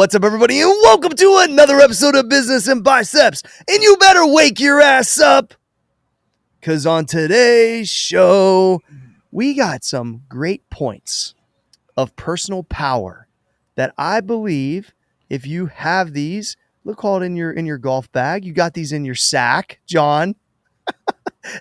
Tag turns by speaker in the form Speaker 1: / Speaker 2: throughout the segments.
Speaker 1: What's up, everybody, and welcome to another episode of Business and Biceps. And you better wake your ass up, because on today's show, we got some great points of personal power that I believe if you have these, look, call it in your golf bag. You got these in your sack, John.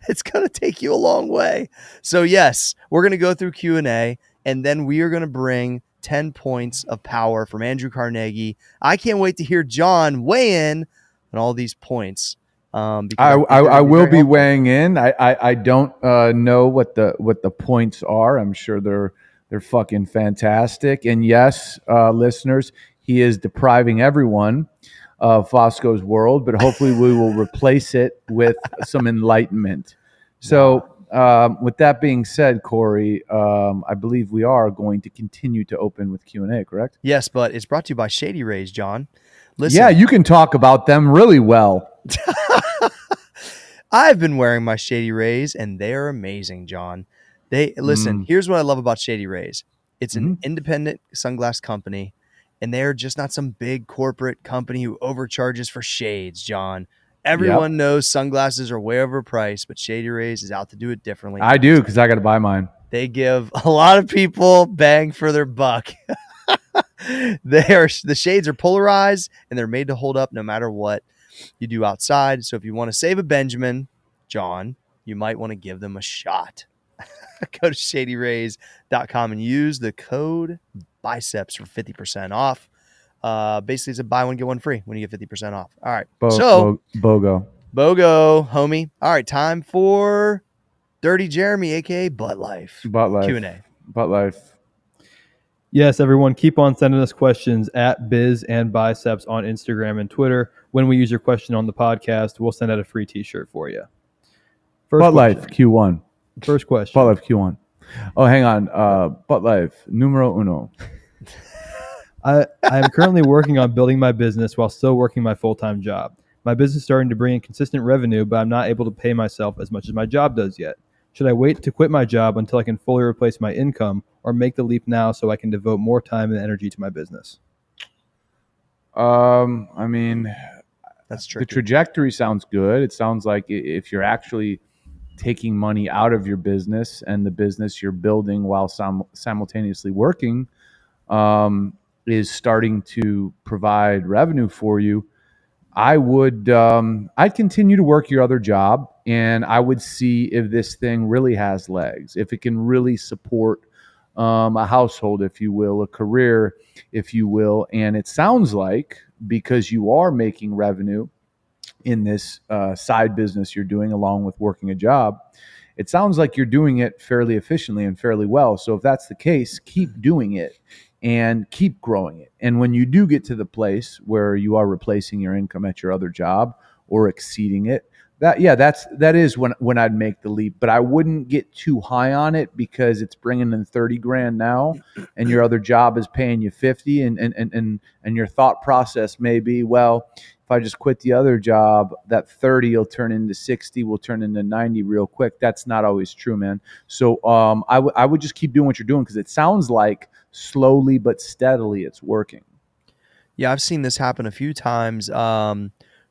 Speaker 1: It's going to take you a long way. So yes, we're going to go through Q&A, and then we are going to bring 10 points of power from Andrew Carnegie. I can't wait to hear John weigh in on all these points.
Speaker 2: I will be weighing in. I don't know what the points are. I'm sure they're fucking fantastic. And yes, listeners, he is depriving everyone of Fosco's world, but hopefully we will replace it with some enlightenment. So with that being said, Corey, I believe we are going to continue to open with Q&A, correct?
Speaker 1: Yes, but it's brought to you by Shady Rays, John. Listen,
Speaker 2: yeah, you can talk about them really well.
Speaker 1: I've been wearing my Shady Rays, and they're amazing, John. Here's what I love about Shady Rays. It's an independent sunglass company, and they're just not some big corporate company who overcharges for shades, John. Everyone knows sunglasses are way overpriced, but Shady Rays is out to do it differently.
Speaker 2: I do, because I got to buy mine.
Speaker 1: They give a lot of people bang for their buck. The shades are polarized, and they're made to hold up no matter what you do outside. So if you want to save a Benjamin, John, you might want to give them a shot. Go to shadyrays.com and use the code biceps for 50% off. Basically, it's a buy one, get one free when you get 50% off. All right.
Speaker 2: BOGO,
Speaker 1: homie. All right. Time for Dirty Jeremy, a.k.a. Butt Life. Q&A.
Speaker 2: Butt Life.
Speaker 3: Yes, everyone, keep on sending us questions at Biz and Biceps on Instagram and Twitter. When we use your question on the podcast, we'll send out a free T-shirt for you.
Speaker 2: Butt Life Q1.
Speaker 3: First question.
Speaker 2: Butt Life Q1. Oh, hang on. Butt Life numero uno.
Speaker 3: I am currently working on building my business while still working my full-time job. My business is starting to bring in consistent revenue, but I'm not able to pay myself as much as my job does yet. Should I wait to quit my job until I can fully replace my income, or make the leap now so I can devote more time and energy to my business?
Speaker 2: I mean,
Speaker 1: that's tricky.
Speaker 2: The trajectory sounds good. It sounds like if you're actually taking money out of your business and the business you're building while simultaneously working is starting to provide revenue for you, I'd continue to work your other job, and I would see if this thing really has legs, if it can really support a household, if you will, a career, if you will. And it sounds like, because you are making revenue in this side business you're doing along with working a job, it sounds like you're doing it fairly efficiently and fairly well. So if that's the case, keep doing it and keep growing it. And when you do get to the place where you are replacing your income at your other job or exceeding it, that is when I'd make the leap. But I wouldn't get too high on it, because it's bringing in 30 grand now, and your other job is paying you 50, and your thought process may be, well, if I just quit the other job, that 30 will turn into 60, will turn into 90 real quick. That's not always true, man. So I would just keep doing what you're doing, because it sounds like slowly but steadily it's working.
Speaker 1: Yeah, I've seen this happen a few times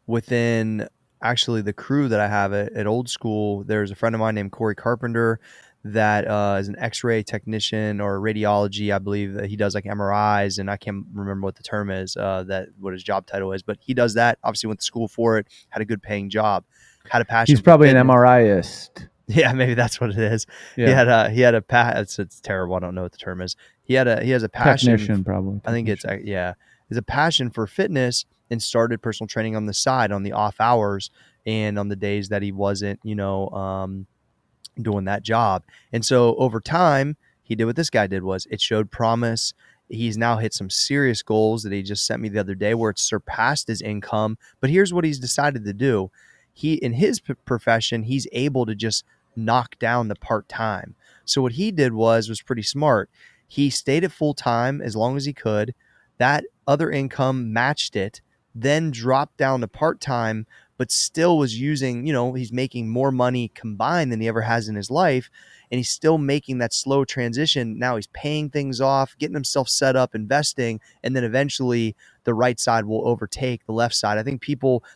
Speaker 1: within actually the crew that I have at Old School. There's a friend of mine named Corey Carpenter that is an X-ray technician or radiology. I believe that he does like MRIs, and I can't remember what the term is, what his job title is, but he does that. Obviously went to school for it, had a good paying job, had a passion.
Speaker 2: He's probably an MRIist.
Speaker 1: Yeah, maybe that's what it is.
Speaker 2: Yeah.
Speaker 1: He had a it's terrible. I don't know what the term is. He has a passion.
Speaker 2: Technician, probably.
Speaker 1: I think it's a passion for fitness, and started personal training on the side, on the off hours, and on the days that he wasn't, doing that job. And so over time, he did what this guy did. Was it showed promise. He's now hit some serious goals that he just sent me the other day, where it's surpassed his income. But here's what he's decided to do. He, in his profession, he's able to just knock down the part-time. So what he did was pretty smart. He stayed at full-time as long as he could. That other income matched it, then dropped down to part-time, but still was using, he's making more money combined than he ever has in his life. And he's still making that slow transition. Now he's paying things off, getting himself set up, investing, and then eventually the right side will overtake the left side. I think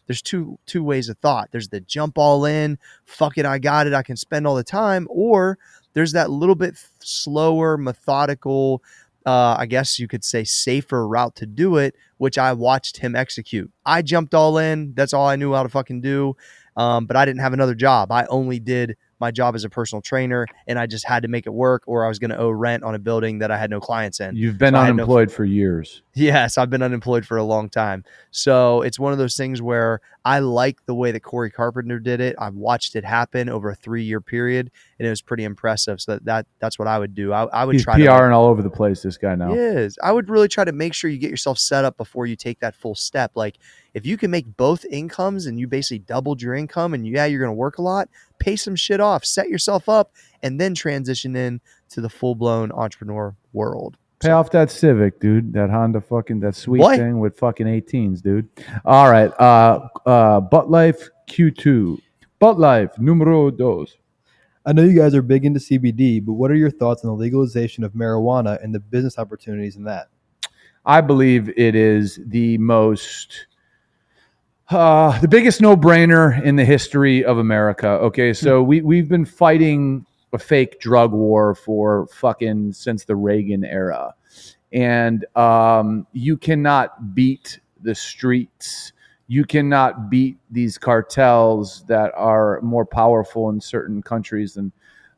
Speaker 1: there's two ways of thought. There's the jump all in, fuck it, I got it, I can spend all the time, or there's that little bit slower, methodical, I guess you could say safer route to do it, which I watched him execute. I jumped all in. That's all I knew how to fucking do. But I didn't have another job. I only did my job as a personal trainer, and I just had to make it work, or I was going to owe rent on a building that I had no clients in.
Speaker 2: You've been unemployed for years.
Speaker 1: Yes, I've been unemployed for a long time. So it's one of those things where I like the way that Corey Carpenter did it. I've watched it happen over a 3-year period, and it was pretty impressive. So that's what I would do. I would
Speaker 2: He's
Speaker 1: try
Speaker 2: PRing all over the place, this guy now.
Speaker 1: Yes. I would really try to make sure you get yourself set up before you take that full step. Like if you can make both incomes and you basically doubled your income and you're going to work a lot, pay some shit off, set yourself up, and then transition in to the full-blown entrepreneur world.
Speaker 2: Pay off that Civic, dude. That Honda that sweet
Speaker 1: What?
Speaker 2: thing with fucking 18s, dude. All right. Butt Life Q2. Butt Life numero dos.
Speaker 3: I know you guys are big into CBD, but what are your thoughts on the legalization of marijuana and the business opportunities in that?
Speaker 2: I believe it is the biggest no-brainer in the history of America. Okay, so we've been fighting a fake drug war for fucking since the Reagan era. And you cannot beat the streets. You cannot beat these cartels that are more powerful in certain countries than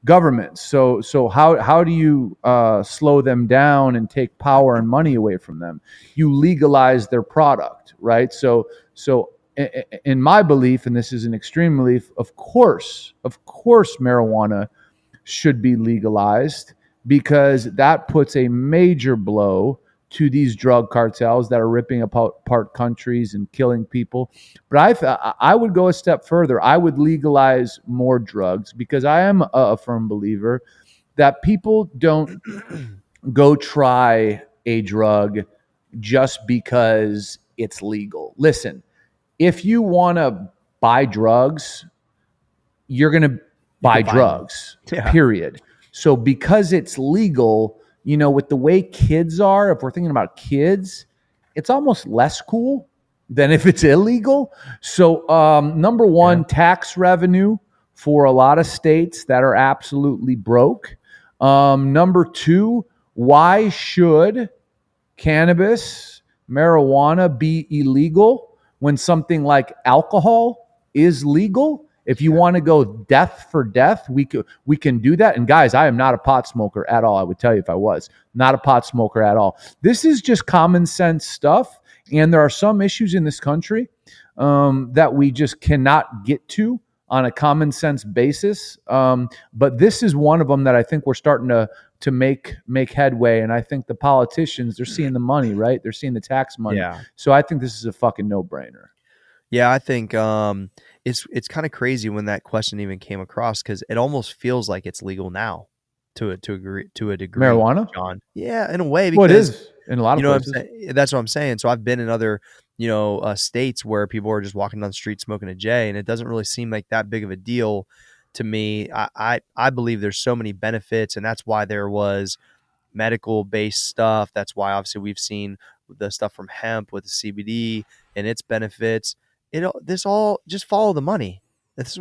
Speaker 2: governments. So how do you slow them down and take power and money away from them? You legalize their product, right? So in my belief, and this is an extreme belief, of course, marijuana should be legalized, because that puts a major blow to these drug cartels that are ripping apart countries and killing people. But I would go a step further. I would legalize more drugs, because I am a firm believer that people don't go try a drug just because it's legal. Listen, if you want to buy drugs, you're going to buy drugs, period. So because it's legal, with the way kids are, if we're thinking about kids, it's almost less cool than if it's illegal. So number one, tax revenue for a lot of states that are absolutely broke. Number two, why should cannabis, marijuana be illegal when something like alcohol is legal? If you want to go death for death, we can do that. And guys, I am not a pot smoker at all. I would tell you if I was. Not a pot smoker at all. This is just common sense stuff. And there are some issues in this country that we just cannot get to on a common sense basis. But this is one of them that I think we're starting to make headway. And I think the politicians, they're seeing the money, right? They're seeing the tax money.
Speaker 1: Yeah.
Speaker 2: So I think this is a fucking no-brainer.
Speaker 1: Yeah, I think it's kind of crazy when that question even came across, because it almost feels like it's legal now to a degree.
Speaker 2: Marijuana,
Speaker 1: John. Yeah, in a way. Because,
Speaker 2: well, it is in a lot of places.
Speaker 1: That's what I'm saying. So I've been in other states where people are just walking down the street smoking a J, and it doesn't really seem like that big of a deal to me. I believe there's so many benefits, and that's why there was medical based stuff. That's why obviously we've seen the stuff from hemp with the CBD and its benefits. This all just follow the money. It's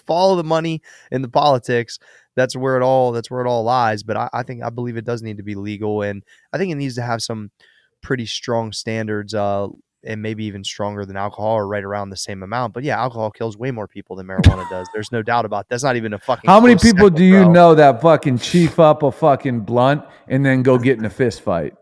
Speaker 1: follow the money in the politics. That's where it all lies. But I believe it does need to be legal, and I think it needs to have some pretty strong standards, and maybe even stronger than alcohol, or right around the same amount. But yeah, alcohol kills way more people than marijuana does. There's no doubt about that. That's not even a fucking.
Speaker 2: How many people do you know that fucking chief up a fucking blunt and then go get in a fist fight?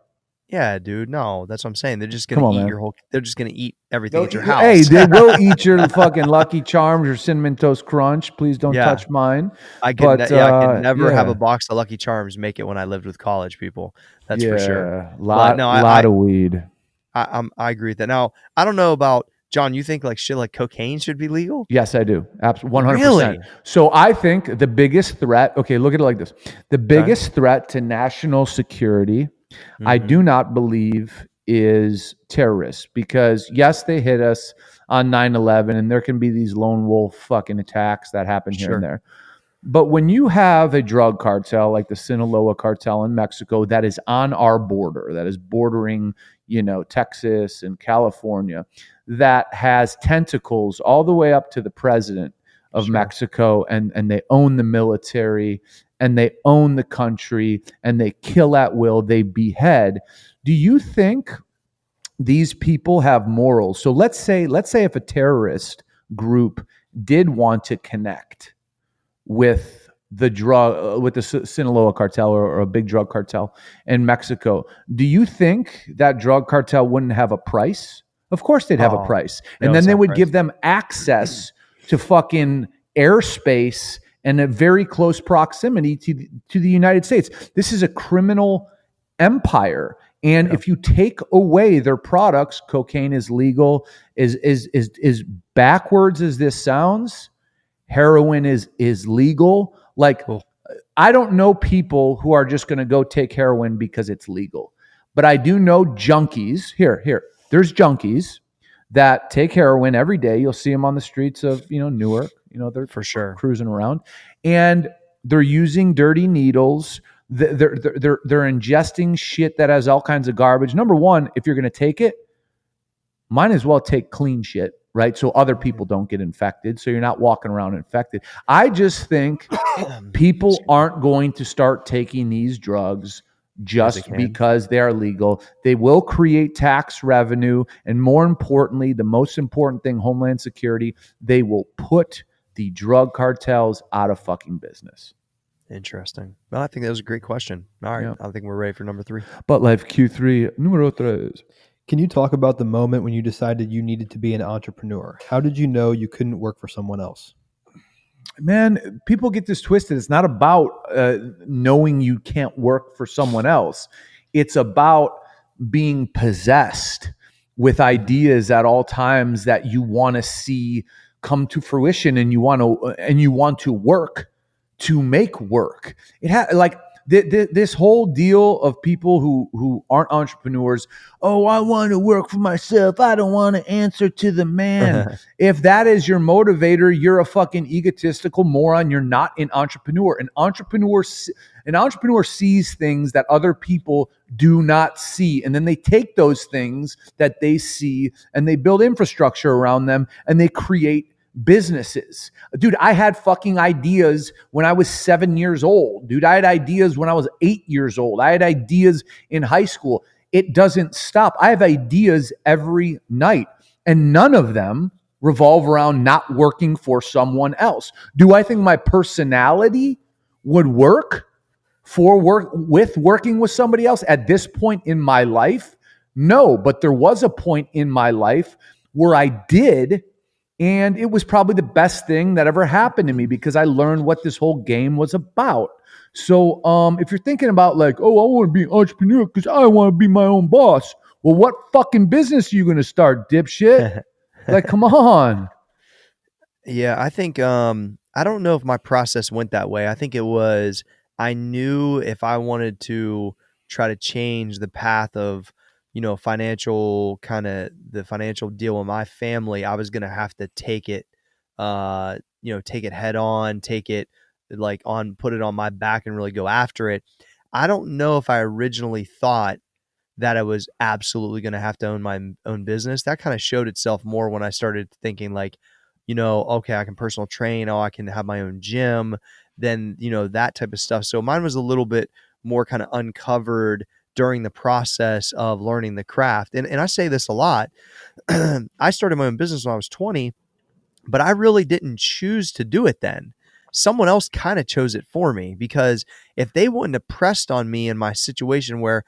Speaker 1: Yeah, dude. No, that's what I'm saying. They're just gonna eat they're just gonna eat everything at your house.
Speaker 2: Hey, they will eat your fucking Lucky Charms or Cinnamon Toast Crunch. Please don't touch mine.
Speaker 1: I could never have a box of Lucky Charms make it when I lived with college people. That's for sure.
Speaker 2: Lot of weed.
Speaker 1: I agree with that. Now, I don't know about John. You think like shit like cocaine should be legal?
Speaker 2: Yes, I do. Absolutely, 100%.
Speaker 1: Really?
Speaker 2: So I think the biggest threat. Okay, look at it like this: the biggest threat to national security, I do not believe, is terrorists, because yes, they hit us on 9/11, and there can be these lone wolf fucking attacks that happen here and there. But when you have a drug cartel like the Sinaloa cartel in Mexico that is on our border, that is bordering, Texas and California, that has tentacles all the way up to the president of Mexico, and they own the military, and they own the country, and they kill at will, they behead. Do you think these people have morals? So let's say if a terrorist group did want to connect with the Sinaloa cartel or a big drug cartel in Mexico, do you think that drug cartel wouldn't have a price? Of course they'd have a price. And then they would give them access to fucking airspace and a very close proximity to the United States. This is a criminal empire. And if you take away their products, cocaine is legal, is backwards as this sounds, heroin is legal. Like, I don't know people who are just going to go take heroin because it's legal. But I do know junkies. Here. There's junkies that take heroin every day. You'll see them on the streets of, Newark. They're
Speaker 1: For sure
Speaker 2: cruising around, and they're using dirty needles. They're ingesting shit that has all kinds of garbage. Number one, if you're going to take it, might as well take clean shit, right? So other people don't get infected. So you're not walking around infected. I just think people aren't going to start taking these drugs just because they are legal. They will create tax revenue. And more importantly, the most important thing, Homeland Security, they will put the drug cartels out of fucking business.
Speaker 1: Interesting. Well, I think that was a great question. All right. Yeah. I think we're ready for number 3.
Speaker 2: But Life Q3, numero 3.
Speaker 3: Can you talk about the moment when you decided you needed to be an entrepreneur? How did you know you couldn't work for someone else?
Speaker 2: Man, people get this twisted. It's not about knowing you can't work for someone else. It's about being possessed with ideas at all times that you want to see come to fruition, and you want to work to make work. It this whole deal of people who aren't entrepreneurs. Oh, I want to work for myself. I don't want to answer to the man. If that is your motivator, you're a fucking egotistical moron. You're not an entrepreneur. An entrepreneur sees things that other people do not see. And then they take those things that they see and they build infrastructure around them, and they create businesses. Dude, I had fucking ideas when I was 7 years old. Dude, I had ideas when I was 8 years old. I had ideas in high school. It doesn't stop. I have ideas every night, and none of them revolve around not working for someone else. Do I think my personality would work working with somebody else at this point in my life? No, but there was a point in my life where I did. And it was probably the best thing that ever happened to me, because I learned what this whole game was about. So if you're thinking about like, oh, I want to be an entrepreneur because I want to be my own boss. Well, what fucking business are you going to start, dipshit? Like, come on.
Speaker 1: Yeah, I think, I don't know if my process went that way. I think it was, I knew if I wanted to try to change the path of, the financial deal in my family, I was going to have to take it, take it head on, take it put it on my back and really go after it. I don't know if I originally thought that I was absolutely going to have to own my own business. That kind of showed itself more when I started thinking okay, I can personal train. Oh, I can have my own gym. Then, that type of stuff. So mine was a little bit more kind of uncovered during the process of learning the craft. And I say this a lot. I started my own business when I was 20, but I really didn't choose to do it then. Someone else kind of chose it for me, because if they wouldn't have pressed on me in my situation where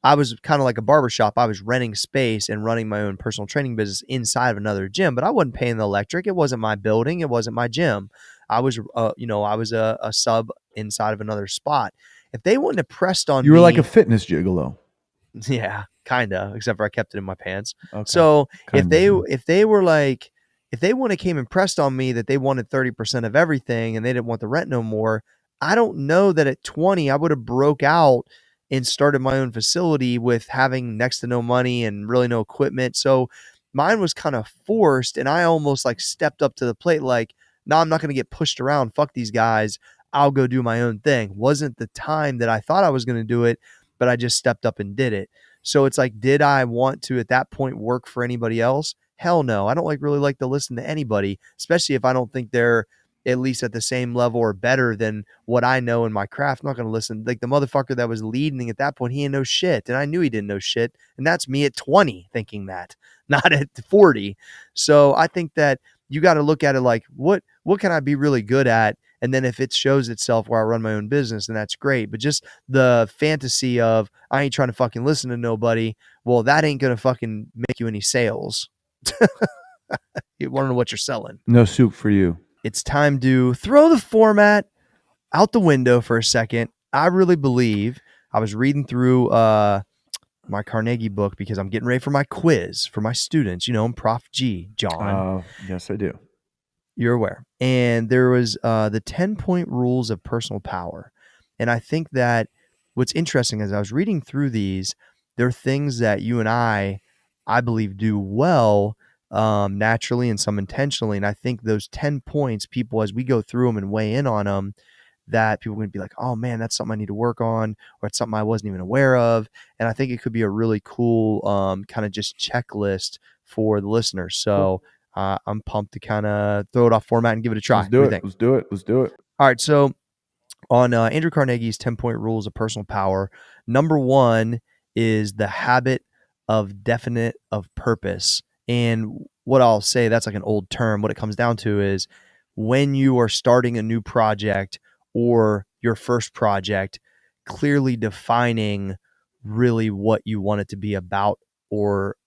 Speaker 1: I was kind of like a barbershop, I was renting space and running my own personal training business inside of another gym, but I wasn't paying the electric. It wasn't my building. It wasn't my gym. I was, I was a sub inside of another spot. If they wouldn't have pressed on me.
Speaker 2: You were like a fitness gigolo.
Speaker 1: Yeah, kind of, except for I kept it in my pants. Okay. So if they wouldn't have came and pressed on me that they wanted 30% of everything and they didn't want the rent no more, I don't know that at 20 I would have broke out and started my own facility with having next to no money and really no equipment. So mine was kind of forced, and I almost like stepped up to the plate like, no, I'm not going to get pushed around. Fuck these guys. I'll go do my own thing. Wasn't the time that I thought I was going to do it, but I just stepped up and did it. So it's like, did I want to at that point work for anybody else? Hell no. I don't really like to listen to anybody, especially if I don't think they're at least at the same level or better than what I know in my craft. I'm not going to listen. Like the motherfucker that was leading at that point, he didn't know shit. And I knew he didn't know shit. And that's me at 20 thinking that, not at 40. So I think that you got to look at it like, what can I be really good at? And then if it shows itself where I run my own business, then that's great. But just the fantasy of I ain't trying to fucking listen to nobody, well, that ain't going to fucking make you any sales. You want to know what you're selling.
Speaker 2: No soup for you.
Speaker 1: It's time to throw the format out the window for a second. I really believe I was reading through my Carnegie book because I'm getting ready for my quiz for my students. You know, I'm Prof G, John.
Speaker 2: Yes, I do.
Speaker 1: You're aware. And there was the 10-point rules of personal power. And I think that what's interesting is I was reading through these, there are things that you and I believe, do well naturally and some intentionally. And I think those 10 points, people, as we go through them and weigh in on them, that people are going to be like, oh man, that's something I need to work on, or it's something I wasn't even aware of. And I think it could be a really cool kind of just checklist for the listeners. So I'm pumped to kind of throw it off format and give it a try.
Speaker 2: Let's do it. Let's do it.
Speaker 1: All right. So on Andrew Carnegie's 10-point rules of personal power, number 1 is the habit of definite of purpose. And what I'll say, that's like an old term. What it comes down to is when you are starting a new project or your first project, clearly defining really what you want it to be about or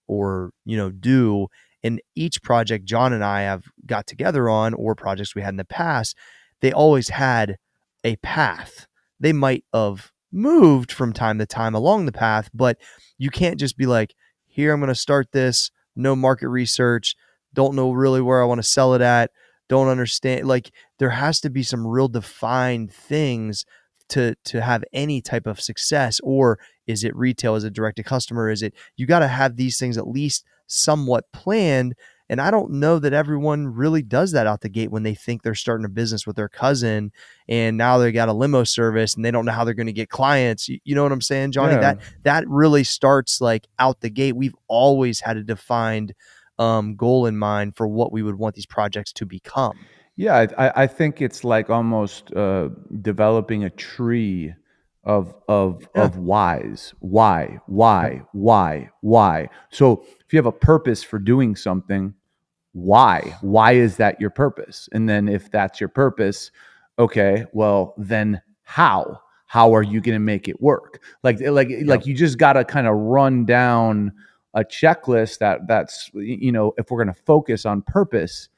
Speaker 1: do. And each project John and I have got together on, or projects we had in the past, they always had a path. They might have moved from time to time along the path, but you can't just be like, here, I'm going to start this, no market research, don't know really where I want to sell it at, don't understand. Like there has to be some real defined things to have any type of success. Or is it retail? Is it direct to customer? Is it, you got to have these things at least somewhat planned. And I don't know that everyone really does that out the gate when they think they're starting a business with their cousin and now they got a limo service and they don't know how they're going to get clients. You know what I'm saying, Johnny?
Speaker 2: Yeah.
Speaker 1: That really starts like out the gate. We've always had a defined goal in mind for what we would want these projects to become.
Speaker 2: Yeah, I think it's like almost developing a tree of whys. Why? So if you have a purpose for doing something, why? Why is that your purpose? And then if that's your purpose, okay, well then how? How are you going to make it work? Like you just got to kind of run down a checklist that's if we're going to focus on purpose,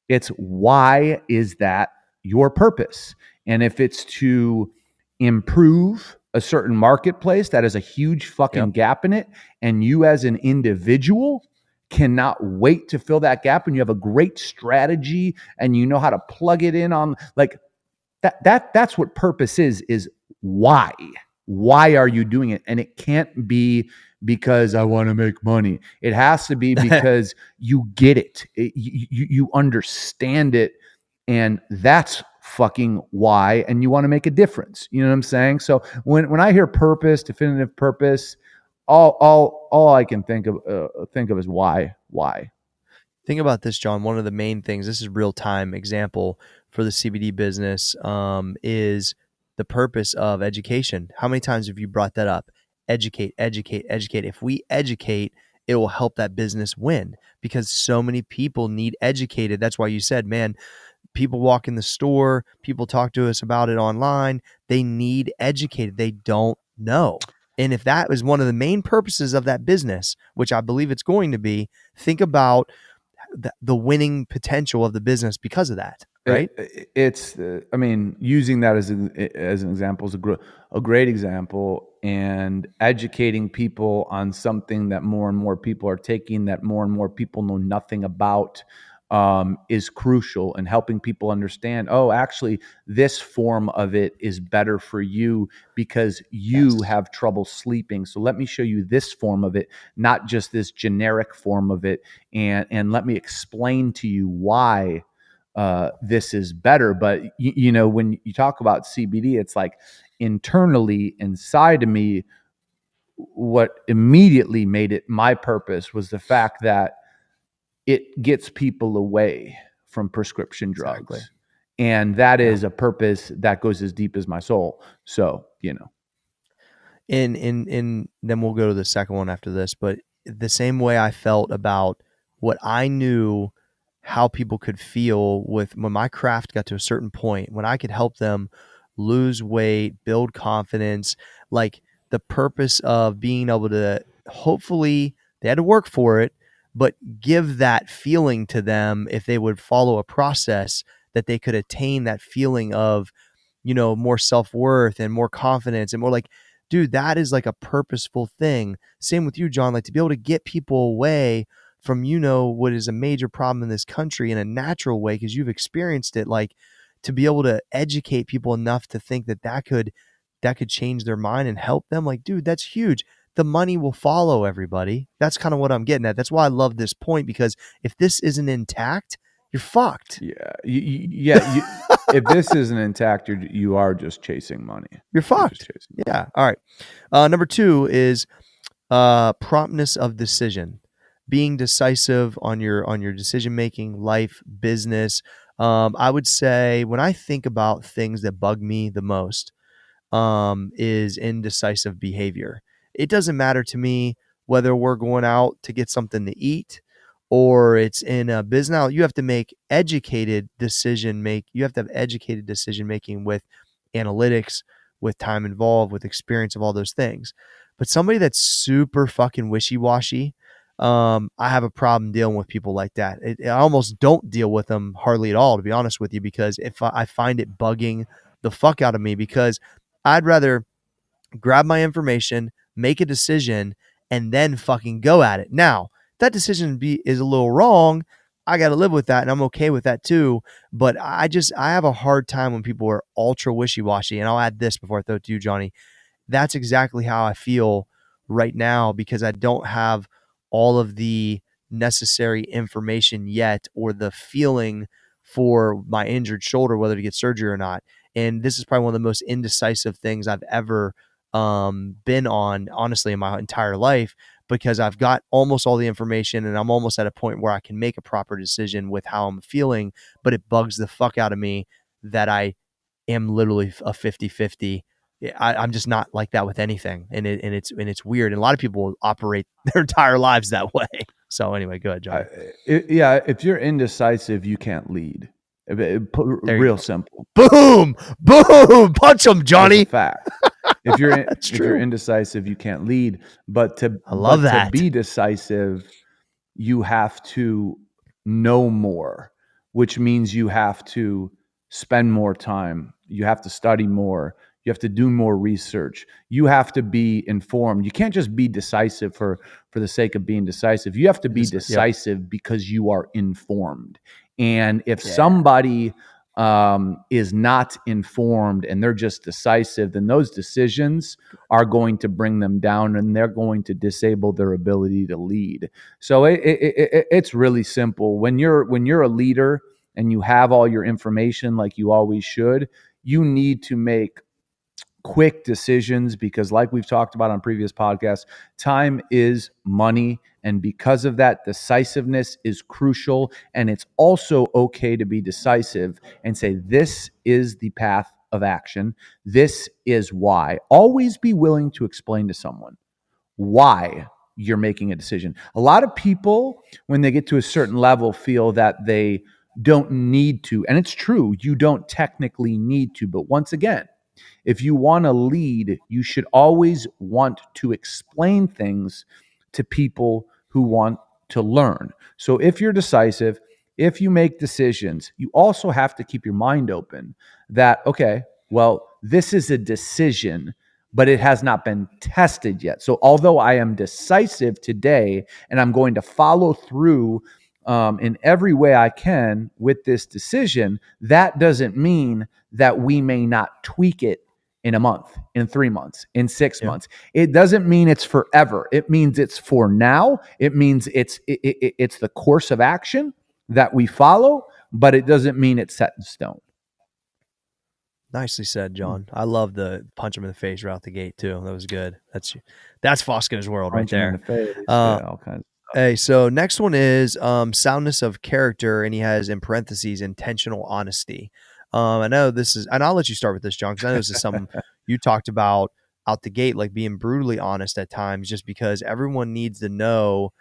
Speaker 2: it's why is that your purpose? And if it's to improve a certain marketplace that has a huge fucking gap in it, and you as an individual cannot wait to fill that gap, and you have a great strategy and you know how to plug it in on like that's what purpose is why. Why are you doing it? And it can't be because I want to make money. It has to be because you get it. You understand it, and that's fucking why. And you want to make a difference. You know what I'm saying? So when I hear purpose, definitive purpose, all I can think of is why.
Speaker 1: Think about this, John. One of the main things, this is real time example for the CBD business, is the purpose of education. How many times have you brought that up? Educate. If we educate, it will help that business win because so many people need educated. That's why you said, man, people walk in the store, people talk to us about it online. They need educated. They don't know. And if that was one of the main purposes of that business, which I believe it's going to be, think about the winning potential of the business because of that, right?
Speaker 2: It's I mean, using that as an example is a great example, and educating people on something that more and more people are taking, that more and more people know nothing about. is crucial in helping people understand, oh, actually, this form of it is better for you because you have trouble sleeping. So let me show you this form of it, not just this generic form of it. And let me explain to you why this is better. But, when you talk about CBD, it's like internally inside of me, what immediately made it my purpose was the fact that it gets people away from prescription drugs.
Speaker 1: Exactly.
Speaker 2: And that is a purpose that goes as deep as my soul. So,
Speaker 1: And then we'll go to the second one after this, but the same way I felt about what I knew how people could feel with when my craft got to a certain point, when I could help them lose weight, build confidence, like the purpose of being able to, hopefully they had to work for it, but give that feeling to them if they would follow a process that they could attain that feeling of, more self-worth and more confidence and more like, dude, that is like a purposeful thing. Same with you, John, like to be able to get people away from, what is a major problem in this country in a natural way, because you've experienced it, like to be able to educate people enough to think that could change their mind and help them. Like, dude, that's huge. The money will follow, everybody. That's kind of what I'm getting at. That's why I love this point, because if this isn't intact, you're fucked.
Speaker 2: Yeah. If this isn't intact, you are just chasing money.
Speaker 1: You're fucked.
Speaker 2: Just chasing money.
Speaker 1: Yeah. All right. Number 2 is promptness of decision, being decisive on your decision making, life, business. I would say when I think about things that bug me the most, is indecisive behavior. It doesn't matter to me whether we're going out to get something to eat or it's in a business. Now, you have to make educated decision make. You have to have educated decision making with analytics, with time involved, with experience of all those things. But somebody that's super fucking wishy-washy, I have a problem dealing with people like that. I almost don't deal with them hardly at all, to be honest with you, because if I find it bugging the fuck out of me, because I'd rather grab my information, make a decision, and then fucking go at it. Now, that decision is a little wrong. I got to live with that, and I'm okay with that too. But I have a hard time when people are ultra wishy-washy. And I'll add this before I throw it to you, Johnny. That's exactly how I feel right now, because I don't have all of the necessary information yet, or the feeling for my injured shoulder, whether to get surgery or not. And this is probably one of the most indecisive things I've ever been on, honestly, in my entire life, because I've got almost all the information and I'm almost at a point where I can make a proper decision with how I'm feeling, but it bugs the fuck out of me that I am literally a 50-50. I'm just not like that with anything. And it's weird. And a lot of people operate their entire lives that way. So anyway, go ahead, John.
Speaker 2: If you're indecisive, you can't lead. Real simple.
Speaker 1: Boom, boom, punch them, Johnny.
Speaker 2: That's a fact. If you're indecisive, you can't lead. But to be decisive, you have to know more, which means you have to spend more time. You have to study more. You have to do more research. You have to be informed. You can't just be decisive for the sake of being decisive. You have to be decisive because you are informed. And if somebody is not informed and they're just decisive, then those decisions are going to bring them down and they're going to disable their ability to lead. So it's really simple. When you're a leader and you have all your information like you always should, you need to make quick decisions, because like we've talked about on previous podcasts, time is money. And because of that, decisiveness is crucial. And it's also okay to be decisive and say, this is the path of action. This is why. Always be willing to explain to someone why you're making a decision. A lot of people, when they get to a certain level, feel that they don't need to. And it's true, you don't technically need to. But once again, if you want to lead, you should always want to explain things to people who want to learn. So if you're decisive, if you make decisions, you also have to keep your mind open that, okay, well, this is a decision, but it has not been tested yet. So although I am decisive today and I'm going to follow through in every way I can with this decision. That doesn't mean that we may not tweak it in a month, in 3 months, in 6 months. It doesn't mean it's forever. It means it's for now. It means it's the course of action that we follow, but it doesn't mean it's set in stone.
Speaker 1: Nicely said, John. I love the punch him in the face right out the gate too. That was good. That's Fosco's world
Speaker 2: Punch
Speaker 1: right
Speaker 2: him in
Speaker 1: there.
Speaker 2: the face, yeah, all kinds.
Speaker 1: Hey, so next one is soundness of character, and he has in parentheses intentional honesty. I know this is, and I'll let you start with this, John, because I know this is something you talked about out the gate, like being brutally honest at times, just because everyone needs to know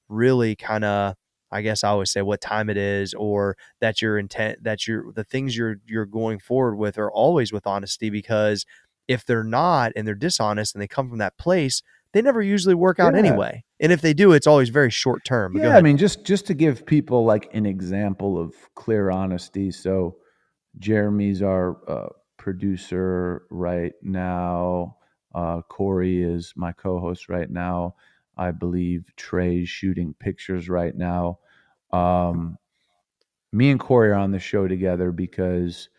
Speaker 1: really kind of, I guess I always say what time it is, or that your intent, that the things you're going forward with are always with honesty, because if they're not and they're dishonest and they come from that place, they never usually work out
Speaker 2: Yeah.
Speaker 1: anyway. And if they do, it's always very short term. But go
Speaker 2: Yeah,
Speaker 1: ahead.
Speaker 2: I mean, just to give people like an example of clear honesty. So Jeremy's our producer right now. Corey is my co-host right now. I believe Trey's shooting pictures right now. Me and Corey are on the show together because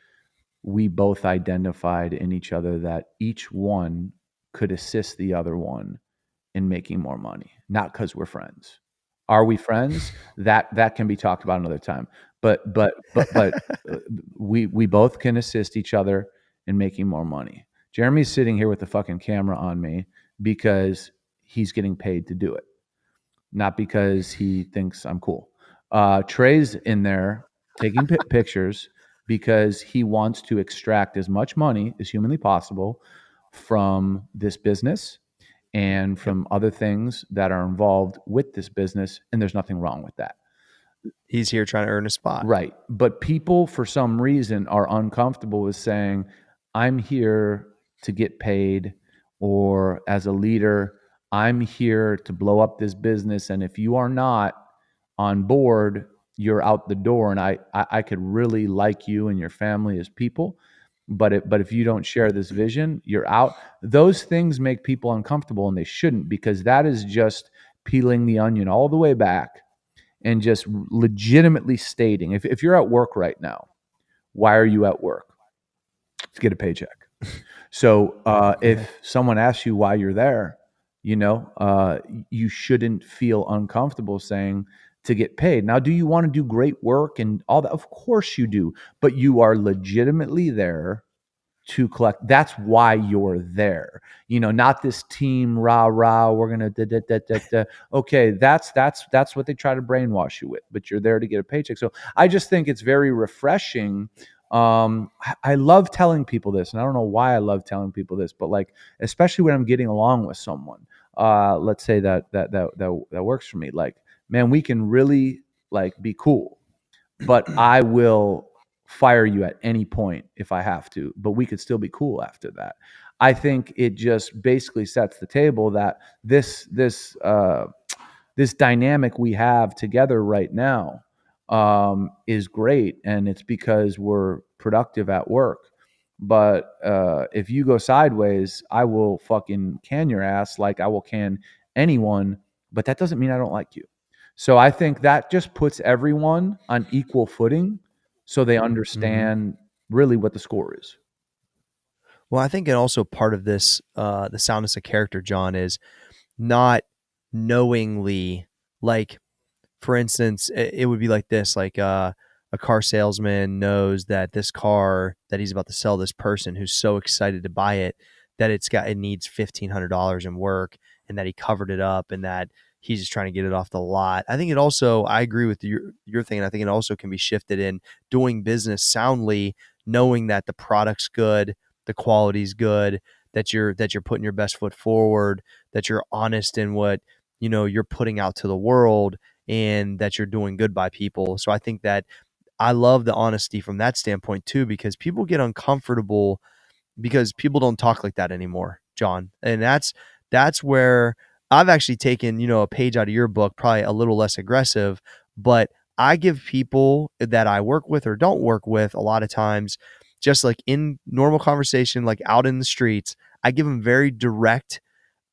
Speaker 2: we both identified in each other that each one could assist the other one in making more money, not because we're friends. Are we friends? That can be talked about another time. But we both can assist each other in making more money. Jeremy's sitting here with the fucking camera on me because he's getting paid to do it, not because he thinks I'm cool. Trey's in there taking pictures because he wants to extract as much money as humanly possible from this business and from other things that are involved with this business. And there's nothing wrong with that.
Speaker 1: He's here trying to earn a spot.
Speaker 2: Right. But people, for some reason, are uncomfortable with saying, I'm here to get paid, or as a leader, I'm here to blow up this business. And if you are not on board, you're out the door. And I could really like you and your family as people. But if you don't share this vision, you're out. Those things make people uncomfortable, and they shouldn't, because that is just peeling the onion all the way back and just legitimately stating, if you're at work right now, why are you at work? To get a paycheck. So if someone asks you why you're there, you shouldn't feel uncomfortable saying to get paid. Now, do you want to do great work and all that? Of course you do, but you are legitimately there to collect. That's why you're there. Not this team rah rah. We're gonna da, da, da, da, da. Okay, that's what they try to brainwash you with. But you're there to get a paycheck. So I just think it's very refreshing. I love telling people this, and I don't know why I love telling people this, but like, especially when I'm getting along with someone. Let's say that works for me. Like, man, we can really like be cool, but I will fire you at any point if I have to, but we could still be cool after that. I think it just basically sets the table that this dynamic we have together right now is great, and it's because we're productive at work. But if you go sideways, I will fucking can your ass like I will can anyone, but that doesn't mean I don't like you. So I think that just puts everyone on equal footing so they understand really what the score is.
Speaker 1: Well, I think, and also part of this, the soundness of character, John, is not knowingly, like, for instance, it would be like this, like a car salesman knows that this car that he's about to sell this person who's so excited to buy it, that it needs $1,500 in work, and that he covered it up, and that he's just trying to get it off the lot. I think it also, I agree with your thing, and I think it also can be shifted in doing business soundly, knowing that the product's good, the quality's good, that you're putting your best foot forward, that you're honest in what you're putting out to the world, and that you're doing good by people. So I think that I love the honesty from that standpoint too, because people get uncomfortable because people don't talk like that anymore, John. And that's where I've actually taken, a page out of your book, probably a little less aggressive, but I give people that I work with or don't work with a lot of times, just like in normal conversation, like out in the streets, I give them very direct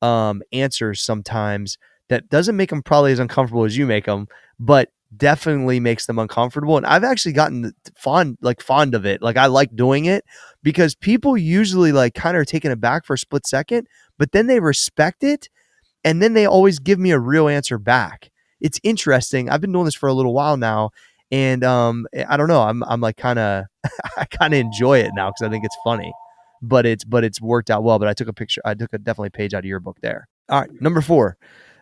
Speaker 1: answers sometimes that doesn't make them probably as uncomfortable as you make them, but definitely makes them uncomfortable. And I've actually gotten fond of it. Like I like doing it because people usually like kind of are taken aback for a split second, but then they respect it. And then they always give me a real answer back. It's interesting. I've been doing this for a little while now. And I don't know. I'm like kind of, I kind of enjoy it now because I think it's funny, but it's worked out well. But I took a definitely page out of your book there. All right. Number 4.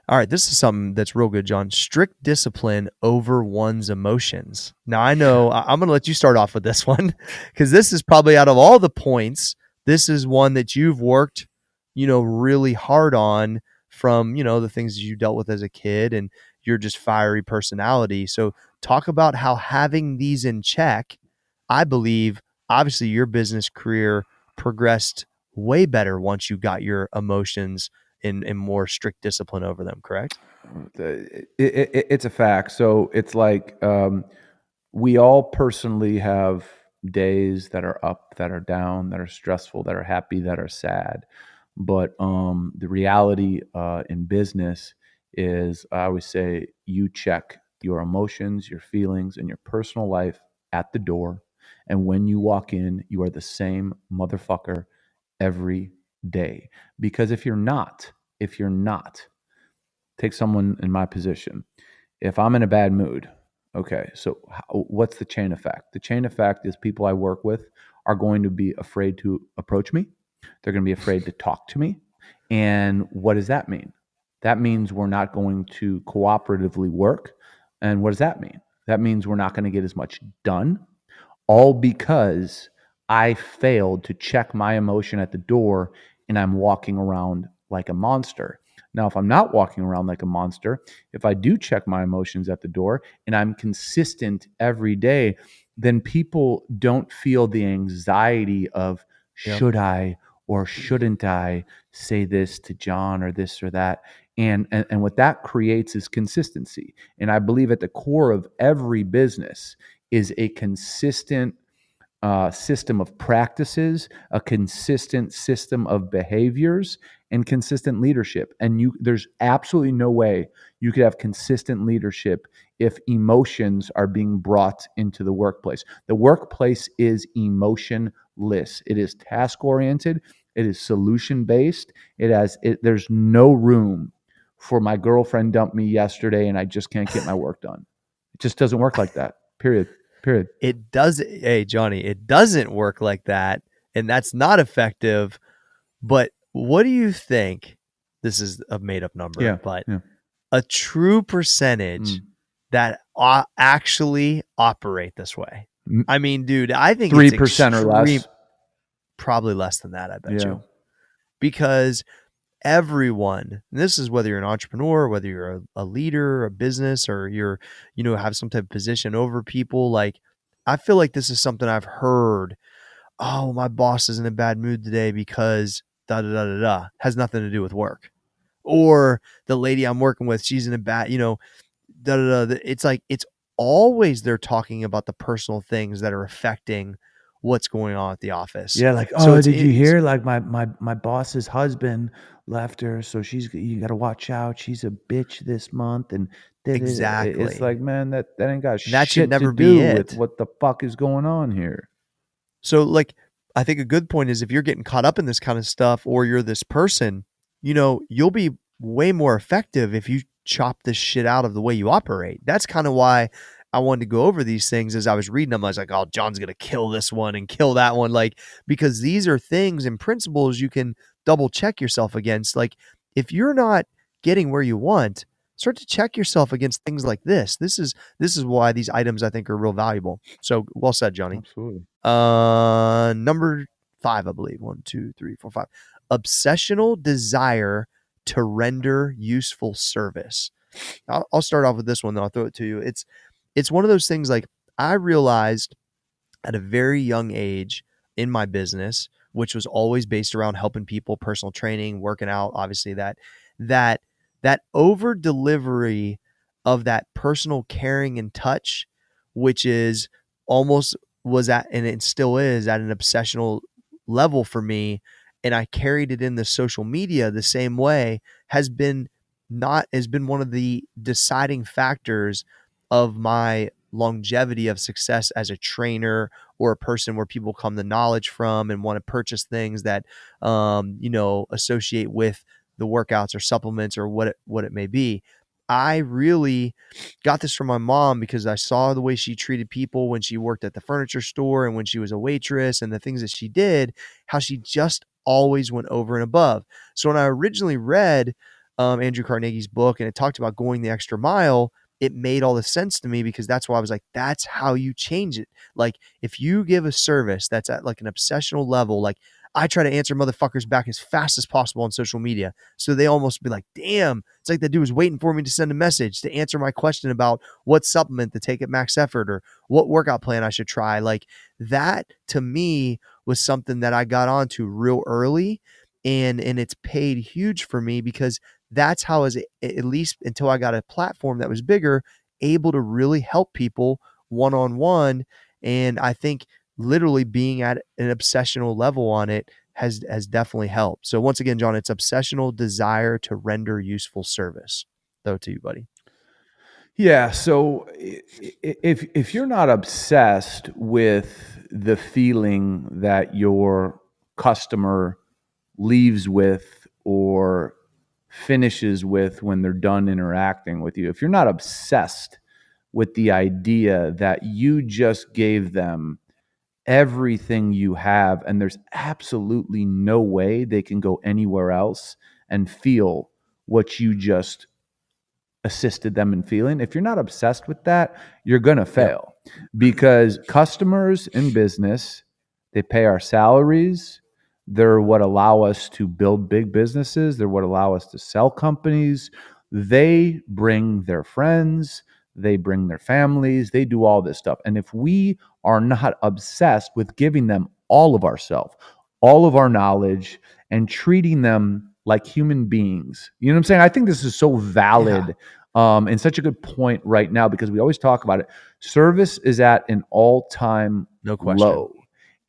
Speaker 1: All right, this is something that's real good, John. Strict discipline over one's emotions. Now, I know I'm going to let you start off with this one because this is probably out of all the points, this is one that you've worked, really hard on from, the things you dealt with as a kid and your just fiery personality. So talk about how having these in check, I believe, obviously your business career progressed way better once you got your emotions in more strict discipline over them, correct?
Speaker 2: It's a fact. So it's like we all personally have days that are up, that are down, that are stressful, that are happy, that are sad. But the reality in business is, I always say, you check your emotions, your feelings, and your personal life at the door. And when you walk in, you are the same motherfucker every day. Because if you're not, take someone in my position. If I'm in a bad mood, okay, so what's the chain effect? The chain effect is people I work with are going to be afraid to approach me. They're going to be afraid to talk to me. And what does that mean? That means we're not going to cooperatively work. And what does that mean? That means we're not going to get as much done, all because I failed to check my emotion at the door and I'm walking around like a monster. Now, if I'm not walking around like a monster, if I do check my emotions at the door and I'm consistent every day, then people don't feel the anxiety of
Speaker 1: Yep.
Speaker 2: should I or shouldn't I say this to John or this or that. And what that creates is consistency. And I believe at the core of every business is a consistent system of practices, a consistent system of behaviors, and consistent leadership. And there's absolutely no way you could have consistent leadership if emotions are being brought into the workplace. The workplace is emotionless. It is task oriented. It is solution based. There's no room for my girlfriend dumped me yesterday and I just can't get my work done. It just doesn't work like that. Period.
Speaker 1: It does. Hey, Johnny, it doesn't work like that. And that's not effective. But what do you think? This is a made up number, but a true percentage that actually operate this way. I mean, dude, I think
Speaker 2: 3% or less.
Speaker 1: Probably less than that, I bet you. Because everyone, and this is whether you're an entrepreneur, whether you're a leader, a business, or you're, have some type of position over people. Like, I feel like this is something I've heard. Oh, my boss is in a bad mood today because da da da da da, has nothing to do with work. Or the lady I'm working with, she's in a bad, da da da. It's like it's always they're talking about the personal things that are affecting what's going on at the office.
Speaker 2: Yeah, like,
Speaker 1: So
Speaker 2: did you hear? Like my boss's husband left her, so you got to watch out. She's a bitch this month, and
Speaker 1: Exactly.
Speaker 2: It's like, man, that ain't got
Speaker 1: That should
Speaker 2: shit
Speaker 1: never
Speaker 2: to
Speaker 1: be
Speaker 2: do
Speaker 1: it.
Speaker 2: with what the fuck is going on here.
Speaker 1: So, like, I think a good point is if you're getting caught up in this kind of stuff, or you're this person, you'll be way more effective if you chop this shit out of the way you operate. That's kind of why I wanted to go over these things. As I was reading them, I was like, oh, John's going to kill this one and kill that one. Like, because these are things and principles you can double check yourself against. Like, if you're not getting where you want, start to check yourself against things like this. This is why these items I think are real valuable. So well said, Johnny.
Speaker 2: Absolutely.
Speaker 1: Number 5, I believe. 1, 2, 3, 4, 5. Obsessional desire to render useful service. I'll start off with this one, then I'll throw it to you. It's one of those things, like, I realized at a very young age in my business, which was always based around helping people, personal training, working out, obviously that over delivery of that personal caring and touch, which is almost was at, and it still is at, an obsessional level for me. And I carried it in the social media the same way, has been one of the deciding factors of my longevity of success as a trainer or a person where people come to knowledge from and want to purchase things that, associate with the workouts or supplements or what it may be. I really got this from my mom because I saw the way she treated people when she worked at the furniture store and when she was a waitress and the things that she did, how she just always went over and above. So when I originally read Andrew Carnegie's book and it talked about going the extra mile, it made all the sense to me because that's why I was like, that's how you change it. Like if you give a service that's at like an obsessional level, like I try to answer motherfuckers back as fast as possible on social media. So they almost be like, damn, it's like that dude was waiting for me to send a message to answer my question about what supplement to take at max effort or what workout plan I should try. Like that to me was something that I got onto real early, and it's paid huge for me because that's how, as at least until I got a platform that was bigger, able to really help people one on one. And I think literally being at an obsessional level on it has definitely helped. So once again, John, it's obsessional desire to render useful service. Though to you, buddy.
Speaker 2: Yeah. So if you're not obsessed with the feeling that your customer leaves with or finishes with when they're done interacting with you, if you're not obsessed with the idea that you just gave them everything you have and there's absolutely no way they can go anywhere else and feel what you just assisted them in feeling, if you're not obsessed with that, you're going to fail. Because customers in business, they pay our salaries. They're what allow us to build big businesses. They're what allow us to sell companies. They bring their friends. They bring their families. They do all this stuff. And if we are not obsessed with giving them all of ourselves, all of our knowledge, and treating them like human beings, you know what I'm saying? I think this is so valid. And such a good point right now because we always talk about it. Service is at an all-time low.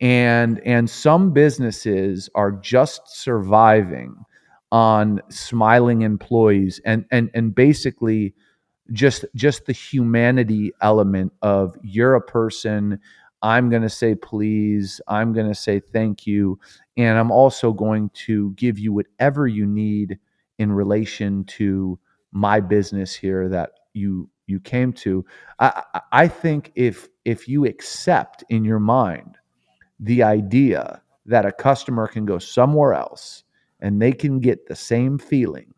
Speaker 2: And some businesses are just surviving on smiling employees and basically just the humanity element of you're a person, I'm going to say please, I'm going to say thank you, and I'm also going to give you whatever you need in relation to my business here that you came to. I think if you accept in your mind the idea that a customer can go somewhere else and they can get the same feeling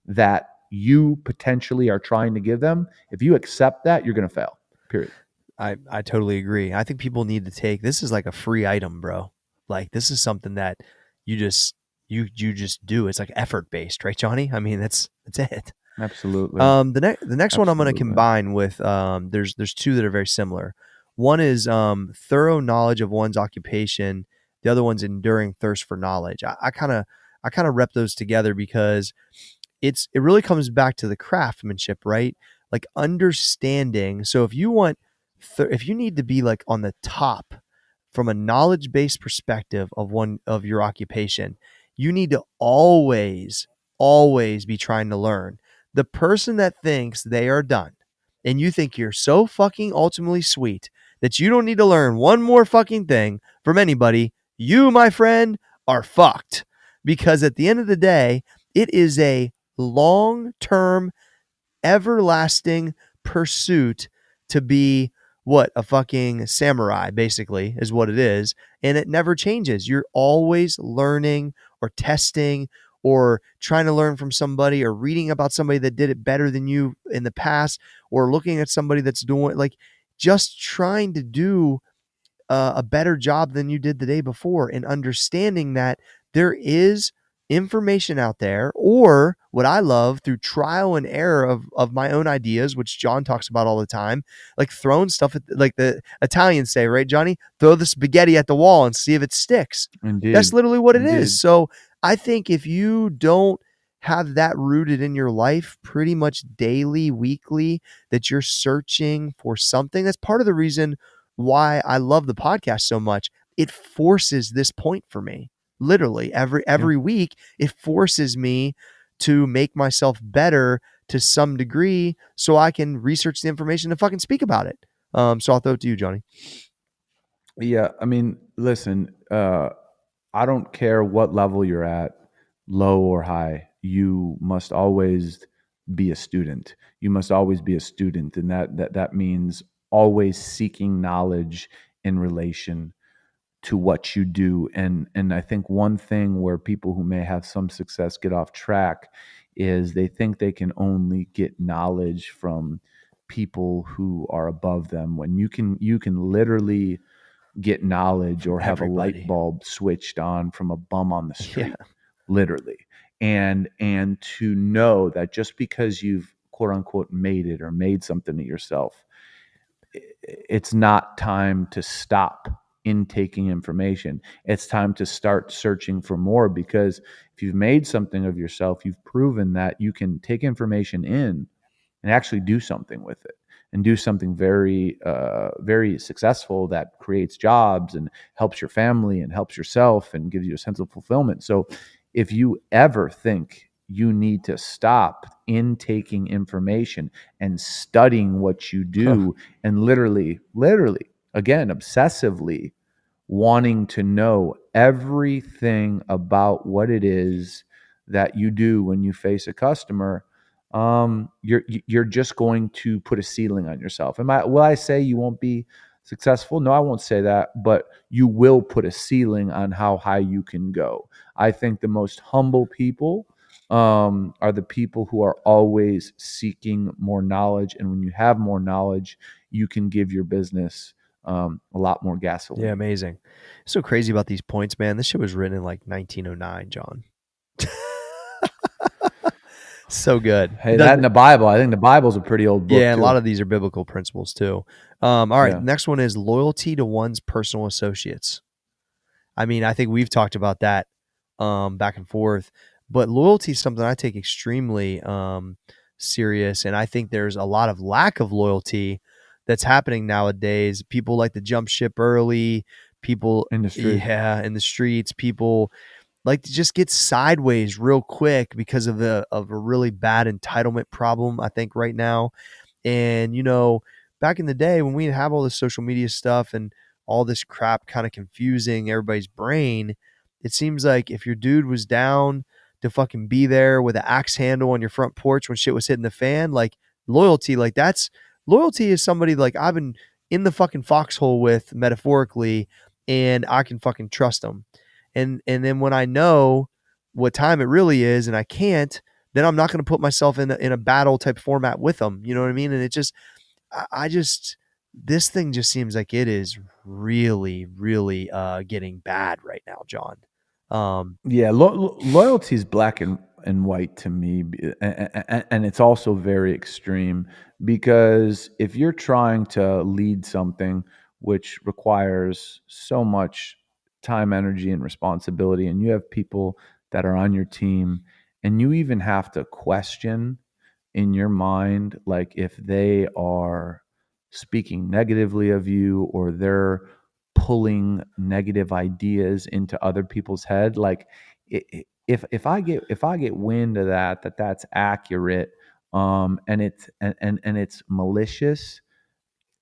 Speaker 2: that you potentially are trying to give them, if you accept that, you're going to fail. Period.
Speaker 1: I totally agree. I think people need to take this is like a free item, bro. Like this is something that you just do. It's like effort based, right, Johnny? I mean, that's it.
Speaker 2: Absolutely.
Speaker 1: The next one I'm going to combine with there's two that are very similar. One is thorough knowledge of one's occupation. The other one's enduring thirst for knowledge. I kind of rep those together because it really comes back to the craftsmanship, right? Like understanding. So if you want, if you need to be like on the top from a knowledge based perspective of one of your occupation, you need to always be trying to learn. The person that thinks they are done and you think you're so fucking ultimately sweet that you don't need to learn one more fucking thing from anybody, you, my friend, are fucked. Because at the end of the day, it is a long-term, everlasting pursuit to be what a fucking samurai basically is what it is. And it never changes. You're always learning or testing or trying to learn from somebody or reading about somebody that did it better than you in the past or looking at somebody that's doing like just trying to do a better job than you did the day before and understanding that there is information out there, or what I love through trial and error of my own ideas, which John talks about all the time, like throwing stuff at, like the Italians say, right, Johnny? Throw the spaghetti at the wall and see if it sticks.
Speaker 2: Indeed.
Speaker 1: That's literally what it is. So I think if you don't have that rooted in your life pretty much daily, weekly, that you're searching for something, that's part of the reason why I love the podcast so much. It forces this point for me. Literally every week, it forces me to make myself better to some degree so I can research the information and fucking speak about it. So I'll throw it to you, Johnny.
Speaker 2: Yeah, I mean, listen, I don't care what level you're at, low or high. You must always be a student. You must always be a student, and that means always seeking knowledge in relation to what you do. And I think one thing where people who may have some success get off track is they think they can only get knowledge from people who are above them, when you can literally get knowledge or have a light
Speaker 1: Everybody.
Speaker 2: bulb switched on from a bum on the
Speaker 1: Yeah.
Speaker 2: street, literally. And to know that just because you've quote unquote made it or made something of yourself, it's not time to stop intaking information. It's time to start searching for more, because if you've made something of yourself, you've proven that you can take information in and actually do something with it, and do something very, very successful that creates jobs and helps your family and helps yourself and gives you a sense of fulfillment. So if you ever think you need to stop intaking information and studying what you do, and literally, again, obsessively wanting to know everything about what it is that you do when you face a customer, you're just going to put a ceiling on yourself. Will I say you won't be successful? No, I won't say that, but you will put a ceiling on how high you can go. I think the most humble people are the people who are always seeking more knowledge, and when you have more knowledge, you can give your business a lot more gasoline.
Speaker 1: Yeah, amazing. So crazy about these points, man. This shit was written in like 1909, John. So good. It
Speaker 2: Hey, that in
Speaker 1: doesn't.
Speaker 2: the Bible, I think the Bible's a pretty old book
Speaker 1: Yeah, a
Speaker 2: too.
Speaker 1: lot of these are biblical principles too. All right,
Speaker 2: Yeah.
Speaker 1: next one is loyalty to one's personal associates. I mean, I think we've talked about that back and forth, but loyalty is something I take extremely serious, and I think there's a lot of lack of loyalty that's happening nowadays. People like to jump ship early. People,
Speaker 2: In the streets.
Speaker 1: yeah, in the streets. People like to just get sideways real quick because of a really bad entitlement problem, I think, right now. And, back in the day when we didn't have all this social media stuff and all this crap kind of confusing everybody's brain, it seems like if your dude was down to fucking be there with an axe handle on your front porch when shit was hitting the fan, like loyalty, loyalty is somebody like I've been in the fucking foxhole with metaphorically, and I can fucking trust them. And then when I know what time it really is and I can't, then I'm not going to put myself in a battle type format with them. You know what I mean? And it just, I just, this thing just seems like it is really, really getting bad right now, John.
Speaker 2: Yeah, loyalty is black and white to me, and it's also very extreme, because if you're trying to lead something which requires so much time, energy, and responsibility, and you have people that are on your team, and you even have to question in your mind, like if they are speaking negatively of you, or they're pulling negative ideas into other people's head, like if I get wind of that's accurate, and it's malicious,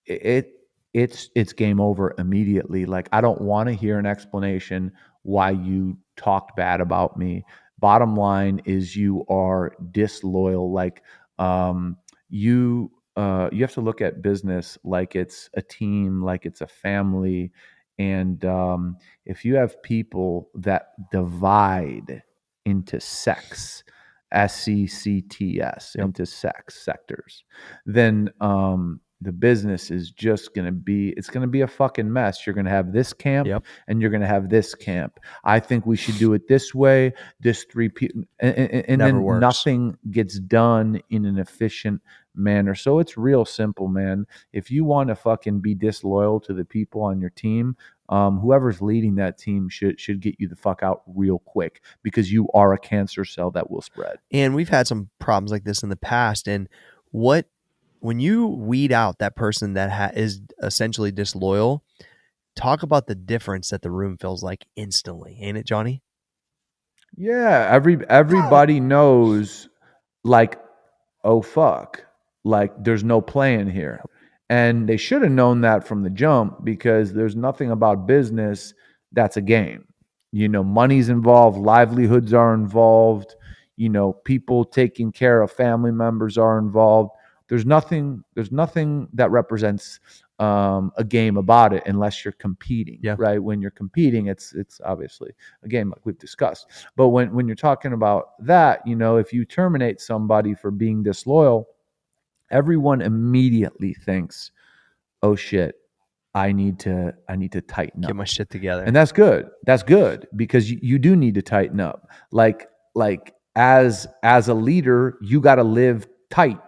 Speaker 2: it it's game over immediately. Like, I don't want to hear an explanation why you talked bad about me. Bottom line is you are disloyal. Like, you have to look at business like it's a team, like it's a family. And if you have people that divide into sects,
Speaker 1: Yep.
Speaker 2: into sectors, then the business is just it's going to be a fucking mess. You're going to have this camp,
Speaker 1: Yep.
Speaker 2: and you're going to have this camp. I think we should do it this way. This three people, and
Speaker 1: Never
Speaker 2: then
Speaker 1: works.
Speaker 2: nothing gets done in an efficient manner. So it's real simple, man. If you want to fucking be disloyal to the people on your team, whoever's leading that team should get you the fuck out real quick, because you are a cancer cell that will spread.
Speaker 1: And we've had some problems like this in the past. And when you weed out that person that is essentially disloyal, talk about the difference that the room feels like instantly, ain't it, Johnny?
Speaker 2: Yeah, everybody knows, like, oh fuck, like there's no playing here. And they should have known that from the jump, because there's nothing about business that's a game. Money's involved, livelihoods are involved, people taking care of family members are involved. There's nothing that represents a game about it, unless you're competing,
Speaker 1: Yeah.
Speaker 2: right? When you're competing, it's obviously a game, like we've discussed. But when you're talking about that, if you terminate somebody for being disloyal, everyone immediately thinks, "Oh shit, I need to tighten
Speaker 1: Get
Speaker 2: up."
Speaker 1: my shit together.
Speaker 2: And that's good. That's good, because you do need to tighten up. Like as a leader, you got to live tight.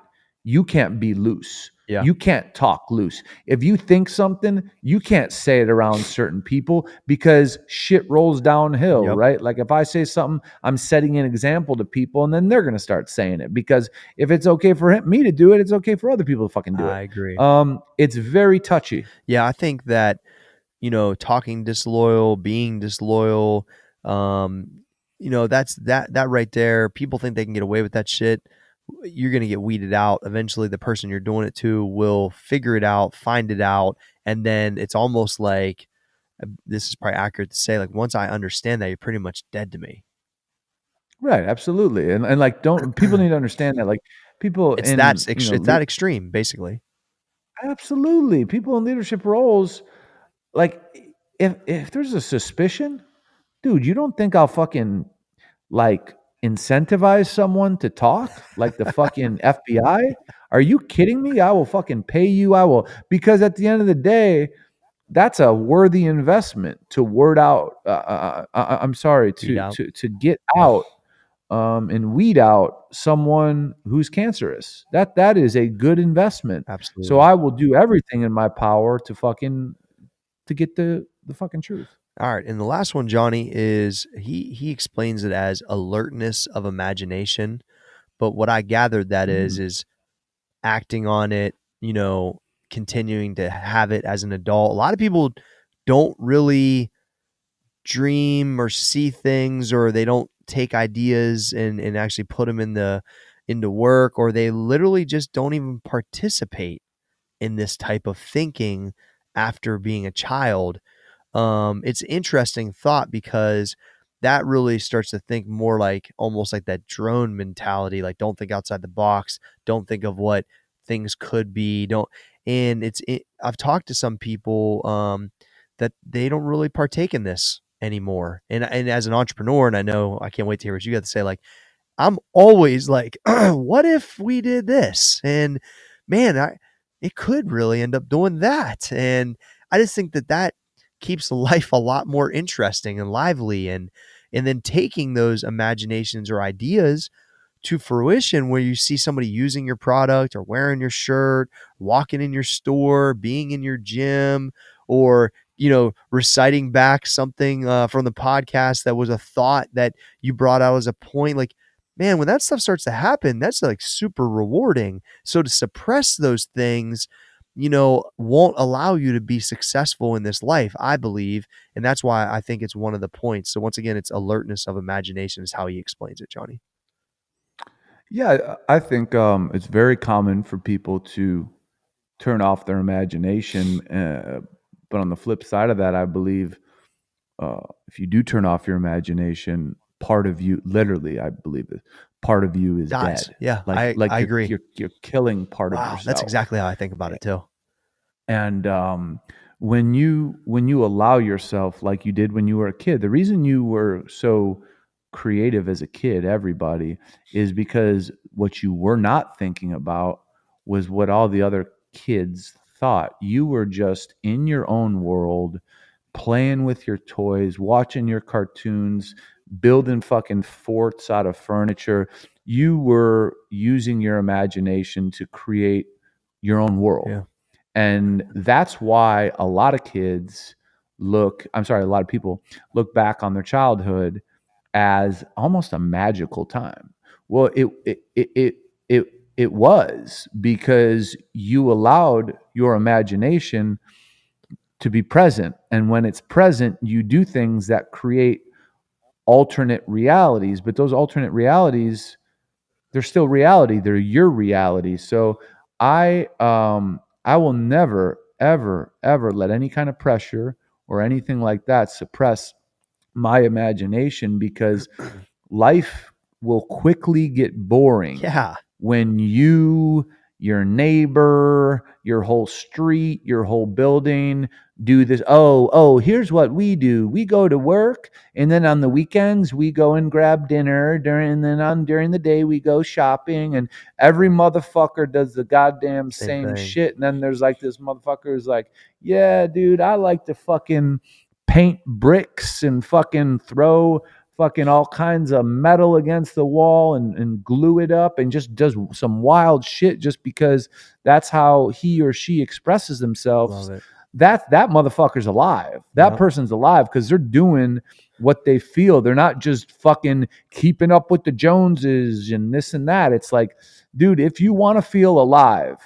Speaker 2: You can't be loose.
Speaker 1: Yeah.
Speaker 2: You can't talk loose. If you think something, you can't say it around certain people, because shit rolls downhill,
Speaker 1: Yep.
Speaker 2: right? Like if I say something, I'm setting an example to people, and then they're going to start saying it, because if it's okay for me to do it, it's okay for other people to fucking do
Speaker 1: I
Speaker 2: it.
Speaker 1: agree.
Speaker 2: It's very touchy.
Speaker 1: Yeah, I think that, talking disloyal, being disloyal, that's that right there. People think they can get away with that shit. You're going to get weeded out. Eventually, the person you're doing it to will figure it out, find it out. And then it's almost like, this is probably accurate to say, like, once I understand that, you're pretty much dead to me.
Speaker 2: Right, absolutely. And like, don't people need to understand that, like, people
Speaker 1: It's
Speaker 2: in,
Speaker 1: it's that extreme, basically.
Speaker 2: absolutely, people in leadership roles, like, if there's a suspicion, dude, you don't think I'll fucking, like, incentivize someone to talk like the fucking FBI? Are you kidding me? I will fucking pay you. I will, because at the end of the day, that's a worthy investment to word out. I'm sorry,
Speaker 1: Weed
Speaker 2: to
Speaker 1: out.
Speaker 2: get out, and weed out someone who's cancerous. That is a good investment. So
Speaker 1: Absolutely.
Speaker 2: I will do everything in my power to get the fucking truth.
Speaker 1: All right, and the last one, Johnny, is he explains it as alertness of imagination. But what I gathered that
Speaker 2: Mm.
Speaker 1: is acting on it, continuing to have it as an adult. A lot of people don't really dream or see things, or they don't take ideas and actually put them into work, or they literally just don't even participate in this type of thinking after being a child. It's interesting thought, because that really starts to think more like, almost like that drone mentality, like, don't think outside the box, don't think of what things could be, don't. And I've talked to some people that they don't really partake in this anymore. And as an entrepreneur, and I know I can't wait to hear what you got to say, like, I'm always like, what if we did this? And man, it could really end up doing that. And I just think that keeps life a lot more interesting and lively, and then taking those imaginations or ideas to fruition, where you see somebody using your product or wearing your shirt, walking in your store, being in your gym, or reciting back something from the podcast that was a thought that you brought out as a point. Like, man, when that stuff starts to happen, that's like super rewarding. So to suppress those things, won't allow you to be successful in this life, I believe. And that's why I think it's one of the points. So once again, it's alertness of imagination is how he explains it, Johnny.
Speaker 2: Yeah, I think it's very common for people to turn off their imagination. But on the flip side of that, I believe if you do turn off your imagination, part of you, literally, I believe this, part of you is
Speaker 1: Dies.
Speaker 2: dead.
Speaker 1: Yeah,
Speaker 2: Like
Speaker 1: I agree.
Speaker 2: you're killing part of
Speaker 1: Wow,
Speaker 2: yourself.
Speaker 1: that's exactly how I think about it too.
Speaker 2: And when you allow yourself, like you did when you were a kid, the reason you were so creative as a kid, everybody, is because what you were not thinking about was what all the other kids thought. You were just in your own world, playing with your toys, watching your cartoons, building fucking forts out of furniture. You were using your imagination to create your own world.
Speaker 1: Yeah.
Speaker 2: And that's why a lot of a lot of people look back on their childhood as almost a magical time. Well, it was, because you allowed your imagination to be present. And when it's present, you do things that create alternate realities, but those alternate realities they're still reality. They're your reality. So I will never, ever, ever let any kind of pressure or anything like that suppress my imagination, because life will quickly get boring
Speaker 1: Yeah.
Speaker 2: when you, your neighbor, your whole street, your whole building do this. Oh, here's what we do. We go to work, and then on the weekends we go and grab dinner during the day we go shopping, and every motherfucker does the goddamn
Speaker 1: Same
Speaker 2: same
Speaker 1: thing.
Speaker 2: shit. And then there's like this motherfucker who's like, yeah, dude, I like to fucking paint bricks and fucking throw fucking all kinds of metal against the wall and glue it up, and just does some wild shit just because that's how he or she expresses
Speaker 1: Love
Speaker 2: themselves.
Speaker 1: it.
Speaker 2: That motherfucker's alive. That
Speaker 1: Yep.
Speaker 2: person's alive because they're doing what they feel. They're not just fucking keeping up with the Joneses and this and that. It's like, dude, if you want to feel alive,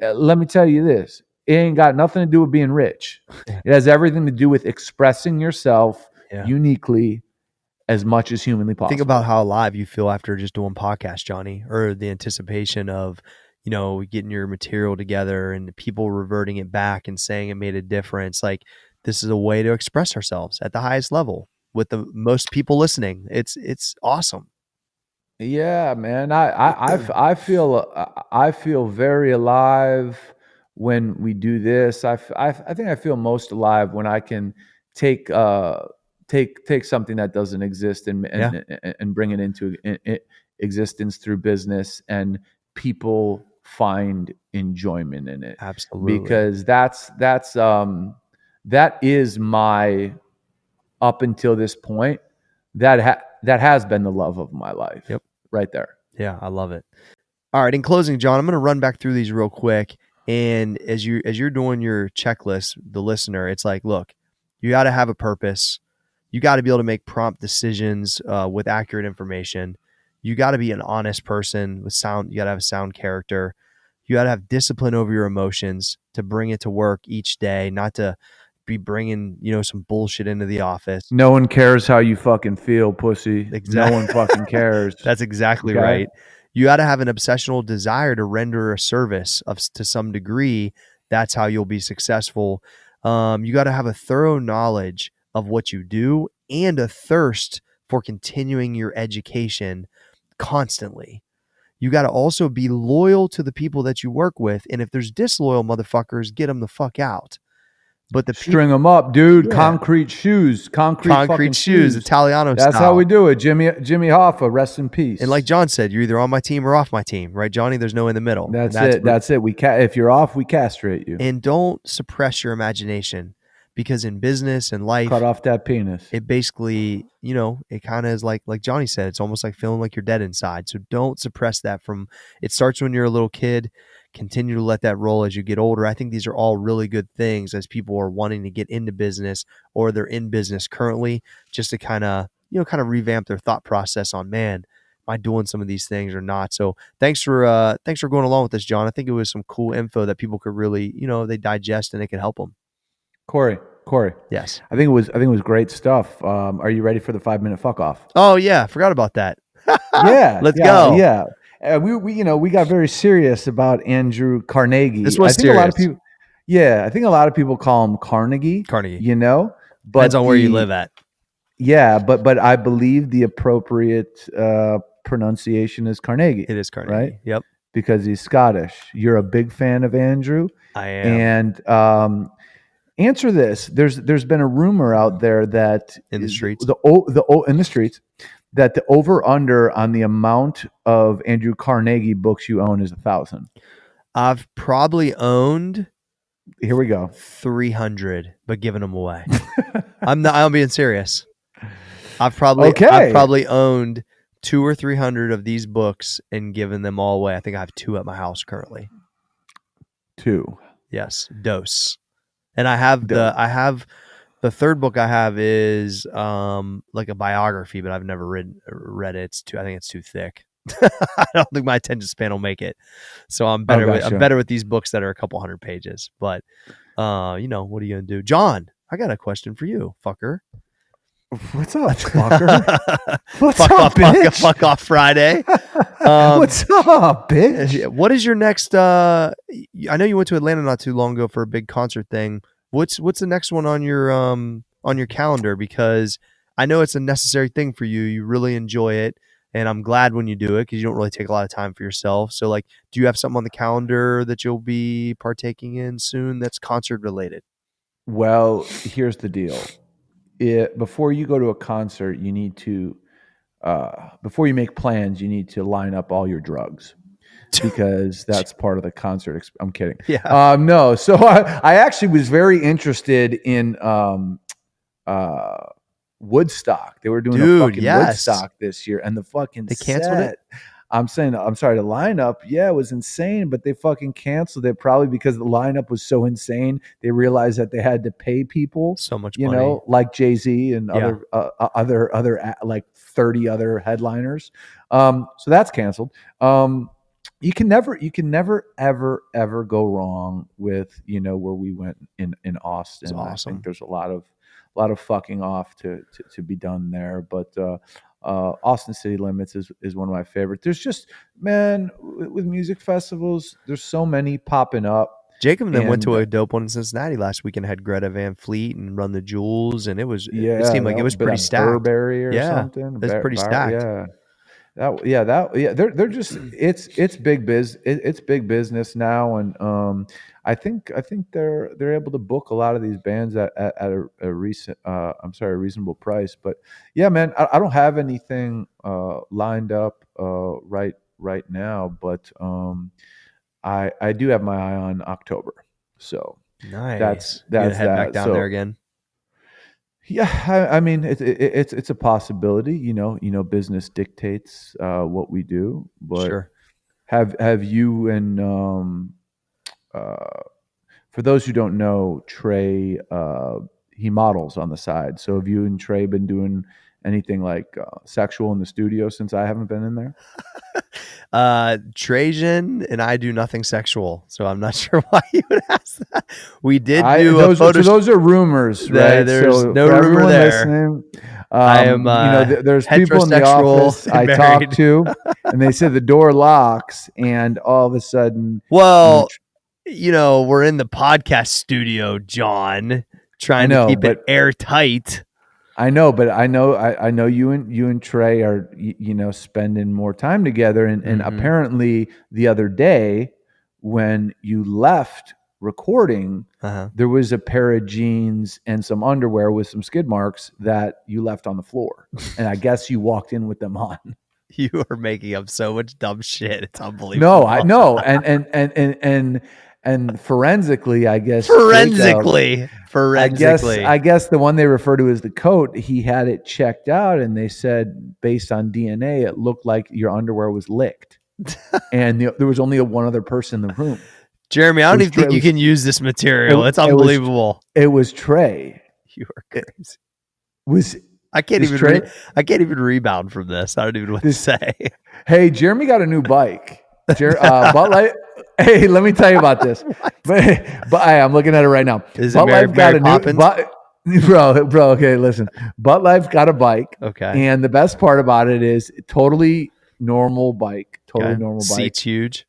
Speaker 2: let me tell you this. It ain't got nothing to do with being rich.
Speaker 1: Yeah.
Speaker 2: It has everything to do with expressing yourself
Speaker 1: Yeah.
Speaker 2: uniquely as much as humanly possible.
Speaker 1: Think about how alive you feel after just doing podcasts, Johnny, or the anticipation of, getting your material together and people reverting it back and saying it made a difference. Like, this is a way to express ourselves at the highest level with the most people listening. It's awesome.
Speaker 2: Yeah, man. I feel very alive when we do this. I think I feel most alive when I can take take something that doesn't exist and bring it into existence through business, and people find enjoyment in it.
Speaker 1: Absolutely.
Speaker 2: Because that is my, up until this point, that has been the love of my life.
Speaker 1: Yep.
Speaker 2: Right there.
Speaker 1: Yeah, I love it. All right, in closing, John, I'm going to run back through these real quick. And as you're doing your checklist, the listener, it's like, look, you got to have a purpose. You got to be able to make prompt decisions with accurate information. You got to be an honest person with sound. You got to have a sound character. You got to have discipline over your emotions to bring it to work each day, not to be bringing, some bullshit into the office.
Speaker 2: No one cares how you fucking feel, pussy.
Speaker 1: Exactly.
Speaker 2: No one fucking cares.
Speaker 1: That's exactly
Speaker 2: Okay?
Speaker 1: right. You got to have an obsessional desire to render a service to some degree. That's how you'll be successful. You got to have a thorough knowledge of what you do and a thirst for continuing your education constantly. You got to also be loyal to the people that you work with. And if there's disloyal motherfuckers, get them the fuck out. But the
Speaker 2: String them up, dude.
Speaker 1: Yeah.
Speaker 2: Concrete shoes. Concrete fucking
Speaker 1: shoes, Italiano
Speaker 2: That's
Speaker 1: style.
Speaker 2: how we do it. Jimmy Hoffa, rest in peace.
Speaker 1: And like John said, you're either on my team or off my team, right, Johnny? There's no in the middle.
Speaker 2: That's it. That's it. If you're off, we castrate you.
Speaker 1: And don't suppress your imagination, because in business and life,
Speaker 2: Cut off that penis.
Speaker 1: it basically, it kind of is like Johnny said, it's almost like feeling like you're dead inside. So don't suppress that. It starts when you're a little kid. Continue to let that roll as you get older. I think these are all really good things as people are wanting to get into business, or they're in business currently, just to kind of revamp their thought process on, man, am I doing some of these things or not? So thanks for going along with this, John. I think it was some cool info that people could really, they digest and it could help them.
Speaker 2: Corey.
Speaker 1: Yes.
Speaker 2: I think it was great stuff. Are you ready for the 5-minute fuck off?
Speaker 1: Oh yeah, forgot about that.
Speaker 2: Yeah,
Speaker 1: let's go.
Speaker 2: Yeah, we got very serious about Andrew Carnegie.
Speaker 1: This was
Speaker 2: I think
Speaker 1: serious.
Speaker 2: A lot of people, I think a lot of people call him Carnegie.
Speaker 1: But
Speaker 2: depends
Speaker 1: on where you live at.
Speaker 2: Yeah, but I believe the appropriate pronunciation is Carnegie.
Speaker 1: It is Carnegie.
Speaker 2: Right?
Speaker 1: Yep.
Speaker 2: Because he's Scottish. You're a big fan of Andrew.
Speaker 1: I am.
Speaker 2: And answer this. There's been a rumor out there that
Speaker 1: in the streets,
Speaker 2: in the streets, that the over under on the amount of Andrew Carnegie books you own is 1,000.
Speaker 1: I've probably owned,
Speaker 2: here we go,
Speaker 1: 300, but giving them away. I'm being serious. I've probably owned 200 or 300 of these books and given them all away. I think I have 2 at my house currently.
Speaker 2: 2.
Speaker 1: Yes, dose. And I have the third book I have is like a biography, but I've never read it. I think it's too thick. I don't think my attention span will make it. So I'm better with these books that are a couple hundred pages. But what are you gonna do? John, I got a question for you, fucker.
Speaker 2: What's up, fucker? What's
Speaker 1: fuck
Speaker 2: up,
Speaker 1: off,
Speaker 2: bitch?
Speaker 1: fuck off Friday.
Speaker 2: What's up, bitch?
Speaker 1: What is your next? I know you went to Atlanta not too long ago for a big concert thing. What's the next one on your calendar? Because I know it's a necessary thing for you. You really enjoy it, and I'm glad when you do it because you don't really take a lot of time for yourself. So, like, do you have something on the calendar that you'll be partaking in soon that's concert related?
Speaker 2: Well, here's the deal. Before you go to a concert, you need to, before you make plans, you need to line up all your drugs because that's part of the concert. I'm kidding.
Speaker 1: Yeah.
Speaker 2: No. So I actually was very interested in Woodstock. They were doing a
Speaker 1: Dude,
Speaker 2: fucking
Speaker 1: yes.
Speaker 2: Woodstock this year, and the fucking
Speaker 1: They canceled it?
Speaker 2: I'm sorry, the lineup, yeah, it was insane, but they fucking canceled it probably because the lineup was so insane. They realized that they had to pay people,
Speaker 1: So much
Speaker 2: you
Speaker 1: money.
Speaker 2: know, like Jay-Z and
Speaker 1: Yeah.
Speaker 2: other like 30 other headliners. So that's canceled. You can never ever go wrong with, you know, where we went in Austin.
Speaker 1: It's awesome.
Speaker 2: I think there's a lot of fucking off to be done there, but Austin City Limits is one of my favorites. There's just, man, with music festivals, there's so many popping up.
Speaker 1: Jacob then went to
Speaker 2: And,
Speaker 1: a dope one in Cincinnati last weekend. Had Greta Van Fleet and Run the Jewels, and it
Speaker 2: Yeah,
Speaker 1: seemed like it was pretty stacked.
Speaker 2: Burberry or
Speaker 1: Yeah,
Speaker 2: something.
Speaker 1: it's pretty stacked.
Speaker 2: They're just it's big it's big business now, and I think they're able to book a lot of these bands at a reasonable price. But yeah, man, I don't have anything lined up right now, but I do have my eye on October, so
Speaker 1: Nice.
Speaker 2: that's
Speaker 1: You gonna head back
Speaker 2: that.
Speaker 1: down
Speaker 2: So
Speaker 1: there again?
Speaker 2: yeah, I mean it's a possibility. You know, business dictates what we do. But
Speaker 1: Sure.
Speaker 2: have you and for those who don't know, Trey, he models on the side. So have you and Trey been doing anything like sexual in the studio since I haven't been in there?
Speaker 1: Trajan and I do nothing sexual, so I'm not sure why you would ask that. We did
Speaker 2: Those are rumors, right?
Speaker 1: There's
Speaker 2: so
Speaker 1: no
Speaker 2: for
Speaker 1: rumor
Speaker 2: everyone
Speaker 1: there.
Speaker 2: listening,
Speaker 1: I am,
Speaker 2: there's people in the
Speaker 1: heterosexual
Speaker 2: office I
Speaker 1: and
Speaker 2: talk
Speaker 1: married.
Speaker 2: to, and they said the door locks, and all of a sudden,
Speaker 1: Well, we're in the podcast studio, John, trying to keep it airtight.
Speaker 2: I know, but I know you and Trey are spending more time together, and apparently the other day when you left recording, there was a pair of jeans and some underwear with some skid marks that you left on the floor, and I guess you walked in with them on.
Speaker 1: You are making up so much dumb shit. It's unbelievable.
Speaker 2: No, I know, and forensically, I guess.
Speaker 1: Forensically.
Speaker 2: I guess the one they refer to as the coat, he had it checked out, and they said based on DNA, it looked like your underwear was licked, and there was only one other person in the room.
Speaker 1: Jeremy, I don't even think you can use this material. It's unbelievable.
Speaker 2: It was Trey.
Speaker 1: You are crazy.
Speaker 2: I
Speaker 1: can't even rebound from this. I don't even know what to say.
Speaker 2: Hey, Jeremy got a new bike. Butt Life. Hey, let me tell you about this. but I'm looking at it right now.
Speaker 1: Is
Speaker 2: Butt
Speaker 1: it
Speaker 2: Life got a new bro. Okay, listen. Butt Life got a bike.
Speaker 1: Okay.
Speaker 2: And the best part about it is totally normal bike. Normal bike.
Speaker 1: Seat's huge.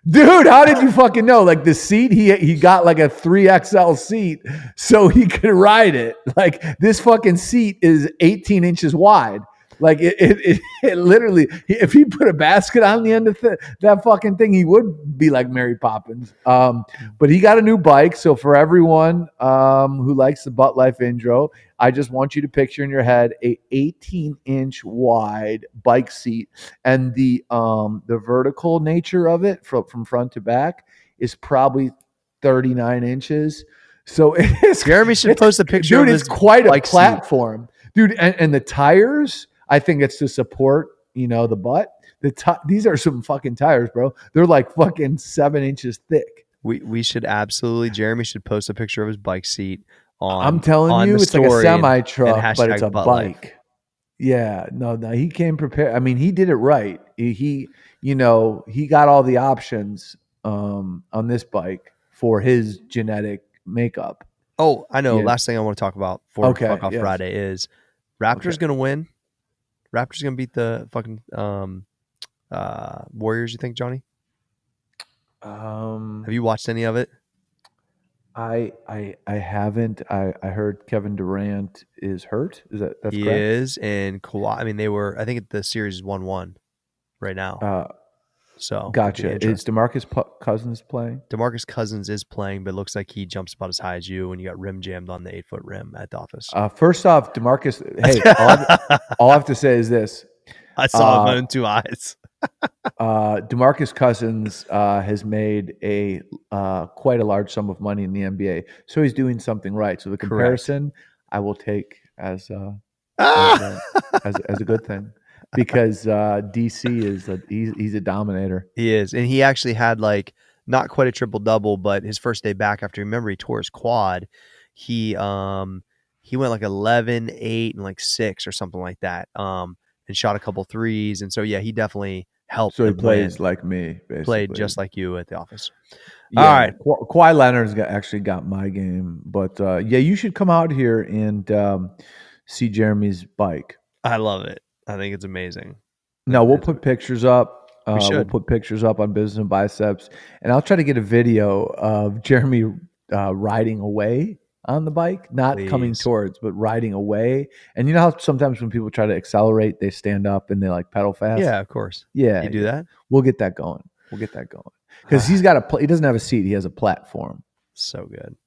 Speaker 2: Dude, how did you fucking know? Like the seat, he got like a 3XL seat so he could ride it. Like this fucking seat is 18 inches wide. Like it literally, if he put a basket on the end of that fucking thing, he would be like Mary Poppins. But he got a new bike. So for everyone who likes the Butt Life intro, I just want you to picture in your head a 18-inch wide bike seat, and the vertical nature of it from front to back is probably 39 inches. So
Speaker 1: Jeremy should post a picture.
Speaker 2: Dude,
Speaker 1: of
Speaker 2: it's quite a platform,
Speaker 1: seat.
Speaker 2: Dude. And the tires, I think it's to support, the butt. These are some fucking tires, bro. They're like fucking 7 inches thick.
Speaker 1: We should Jeremy should post a picture of his bike seat on.
Speaker 2: I'm telling you, it's like a semi truck, but it's a bike.
Speaker 1: Life.
Speaker 2: Yeah, no, he came prepared. I mean, he did it right. He got all the options on this bike for his genetic makeup.
Speaker 1: Oh, I know. Yeah. Last thing I want to talk about for Fuck Off Friday is Raptors going to win. Raptors going to beat the fucking Warriors, you think, Johnny? Have you watched any of it?
Speaker 2: I haven't. I heard Kevin Durant is hurt. That's correct?
Speaker 1: He is, and Kawhi. I mean, they were. I think the series is 1-1 right now. So
Speaker 2: gotcha. Is DeMarcus Cousins playing?
Speaker 1: DeMarcus Cousins is playing, but it looks like he jumps about as high as you, and you got rim jammed on the 8-foot rim at the office.
Speaker 2: First off, DeMarcus. Hey, all I have to say is this:
Speaker 1: I saw it with my own 2 eyes.
Speaker 2: DeMarcus Cousins has made quite a large sum of money in the NBA, so he's doing something right. So the comparison I will take as a good thing, because DC is he's a dominator.
Speaker 1: He is, and he actually had like not quite a triple double, but his first day back after, remember, he tore his quad. He went like 11, 8, and like 6 or something like that. And shot a couple threes, and so yeah, he definitely helped.
Speaker 2: So he plays like me, basically.
Speaker 1: Played just like you at the office.
Speaker 2: Yeah.
Speaker 1: All right.
Speaker 2: Kawhi Leonard's actually got my game. But yeah, you should come out here and see Jeremy's bike.
Speaker 1: I love it. I think it's amazing.
Speaker 2: No, we'll put pictures up.
Speaker 1: We'll
Speaker 2: put pictures up on Business and Biceps. And I'll try to get a video of Jeremy riding away on the bike, not coming towards, but riding away. And you know how sometimes when people try to accelerate, they stand up and they like pedal fast?
Speaker 1: Yeah, of course.
Speaker 2: Yeah.
Speaker 1: You do that?
Speaker 2: We'll get that going. Because he doesn't have a seat. He has a platform.
Speaker 1: So good.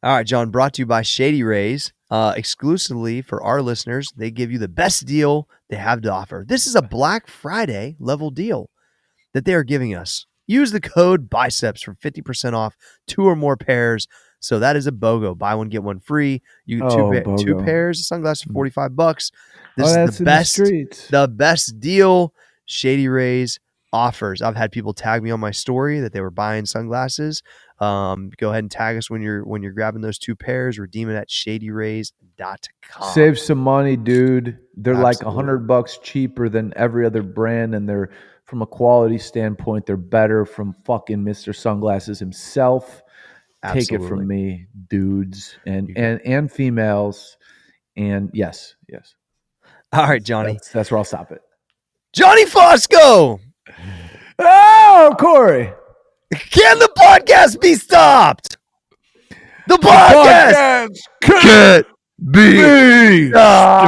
Speaker 1: All right, John, brought to you by Shady Rays. Exclusively for our listeners, they give you the best deal they have to offer. This is a Black Friday level deal that they are giving us. Use the code BICEPS for 50% off 2 or more pairs. So that is a BOGO. Buy one, get one free. You get 2 pairs of sunglasses for $45. This is the best deal Shady Rays offers. I've had people tag me on my story that they were buying sunglasses. Go ahead and tag us when you're grabbing those 2 pairs. Redeem it at shadyrays.com.
Speaker 2: Save some money, dude. They're like $100 cheaper than every other brand, and they're, from a quality standpoint, they're better from fucking Mr. Sunglasses himself.
Speaker 1: Absolutely.
Speaker 2: Take it from me, dudes and females. And yes.
Speaker 1: All right, Johnny.
Speaker 2: That's where I'll stop it.
Speaker 1: Johnny Fosco!
Speaker 2: Oh, Corey.
Speaker 1: Can the podcast be stopped? The podcast can't be stopped.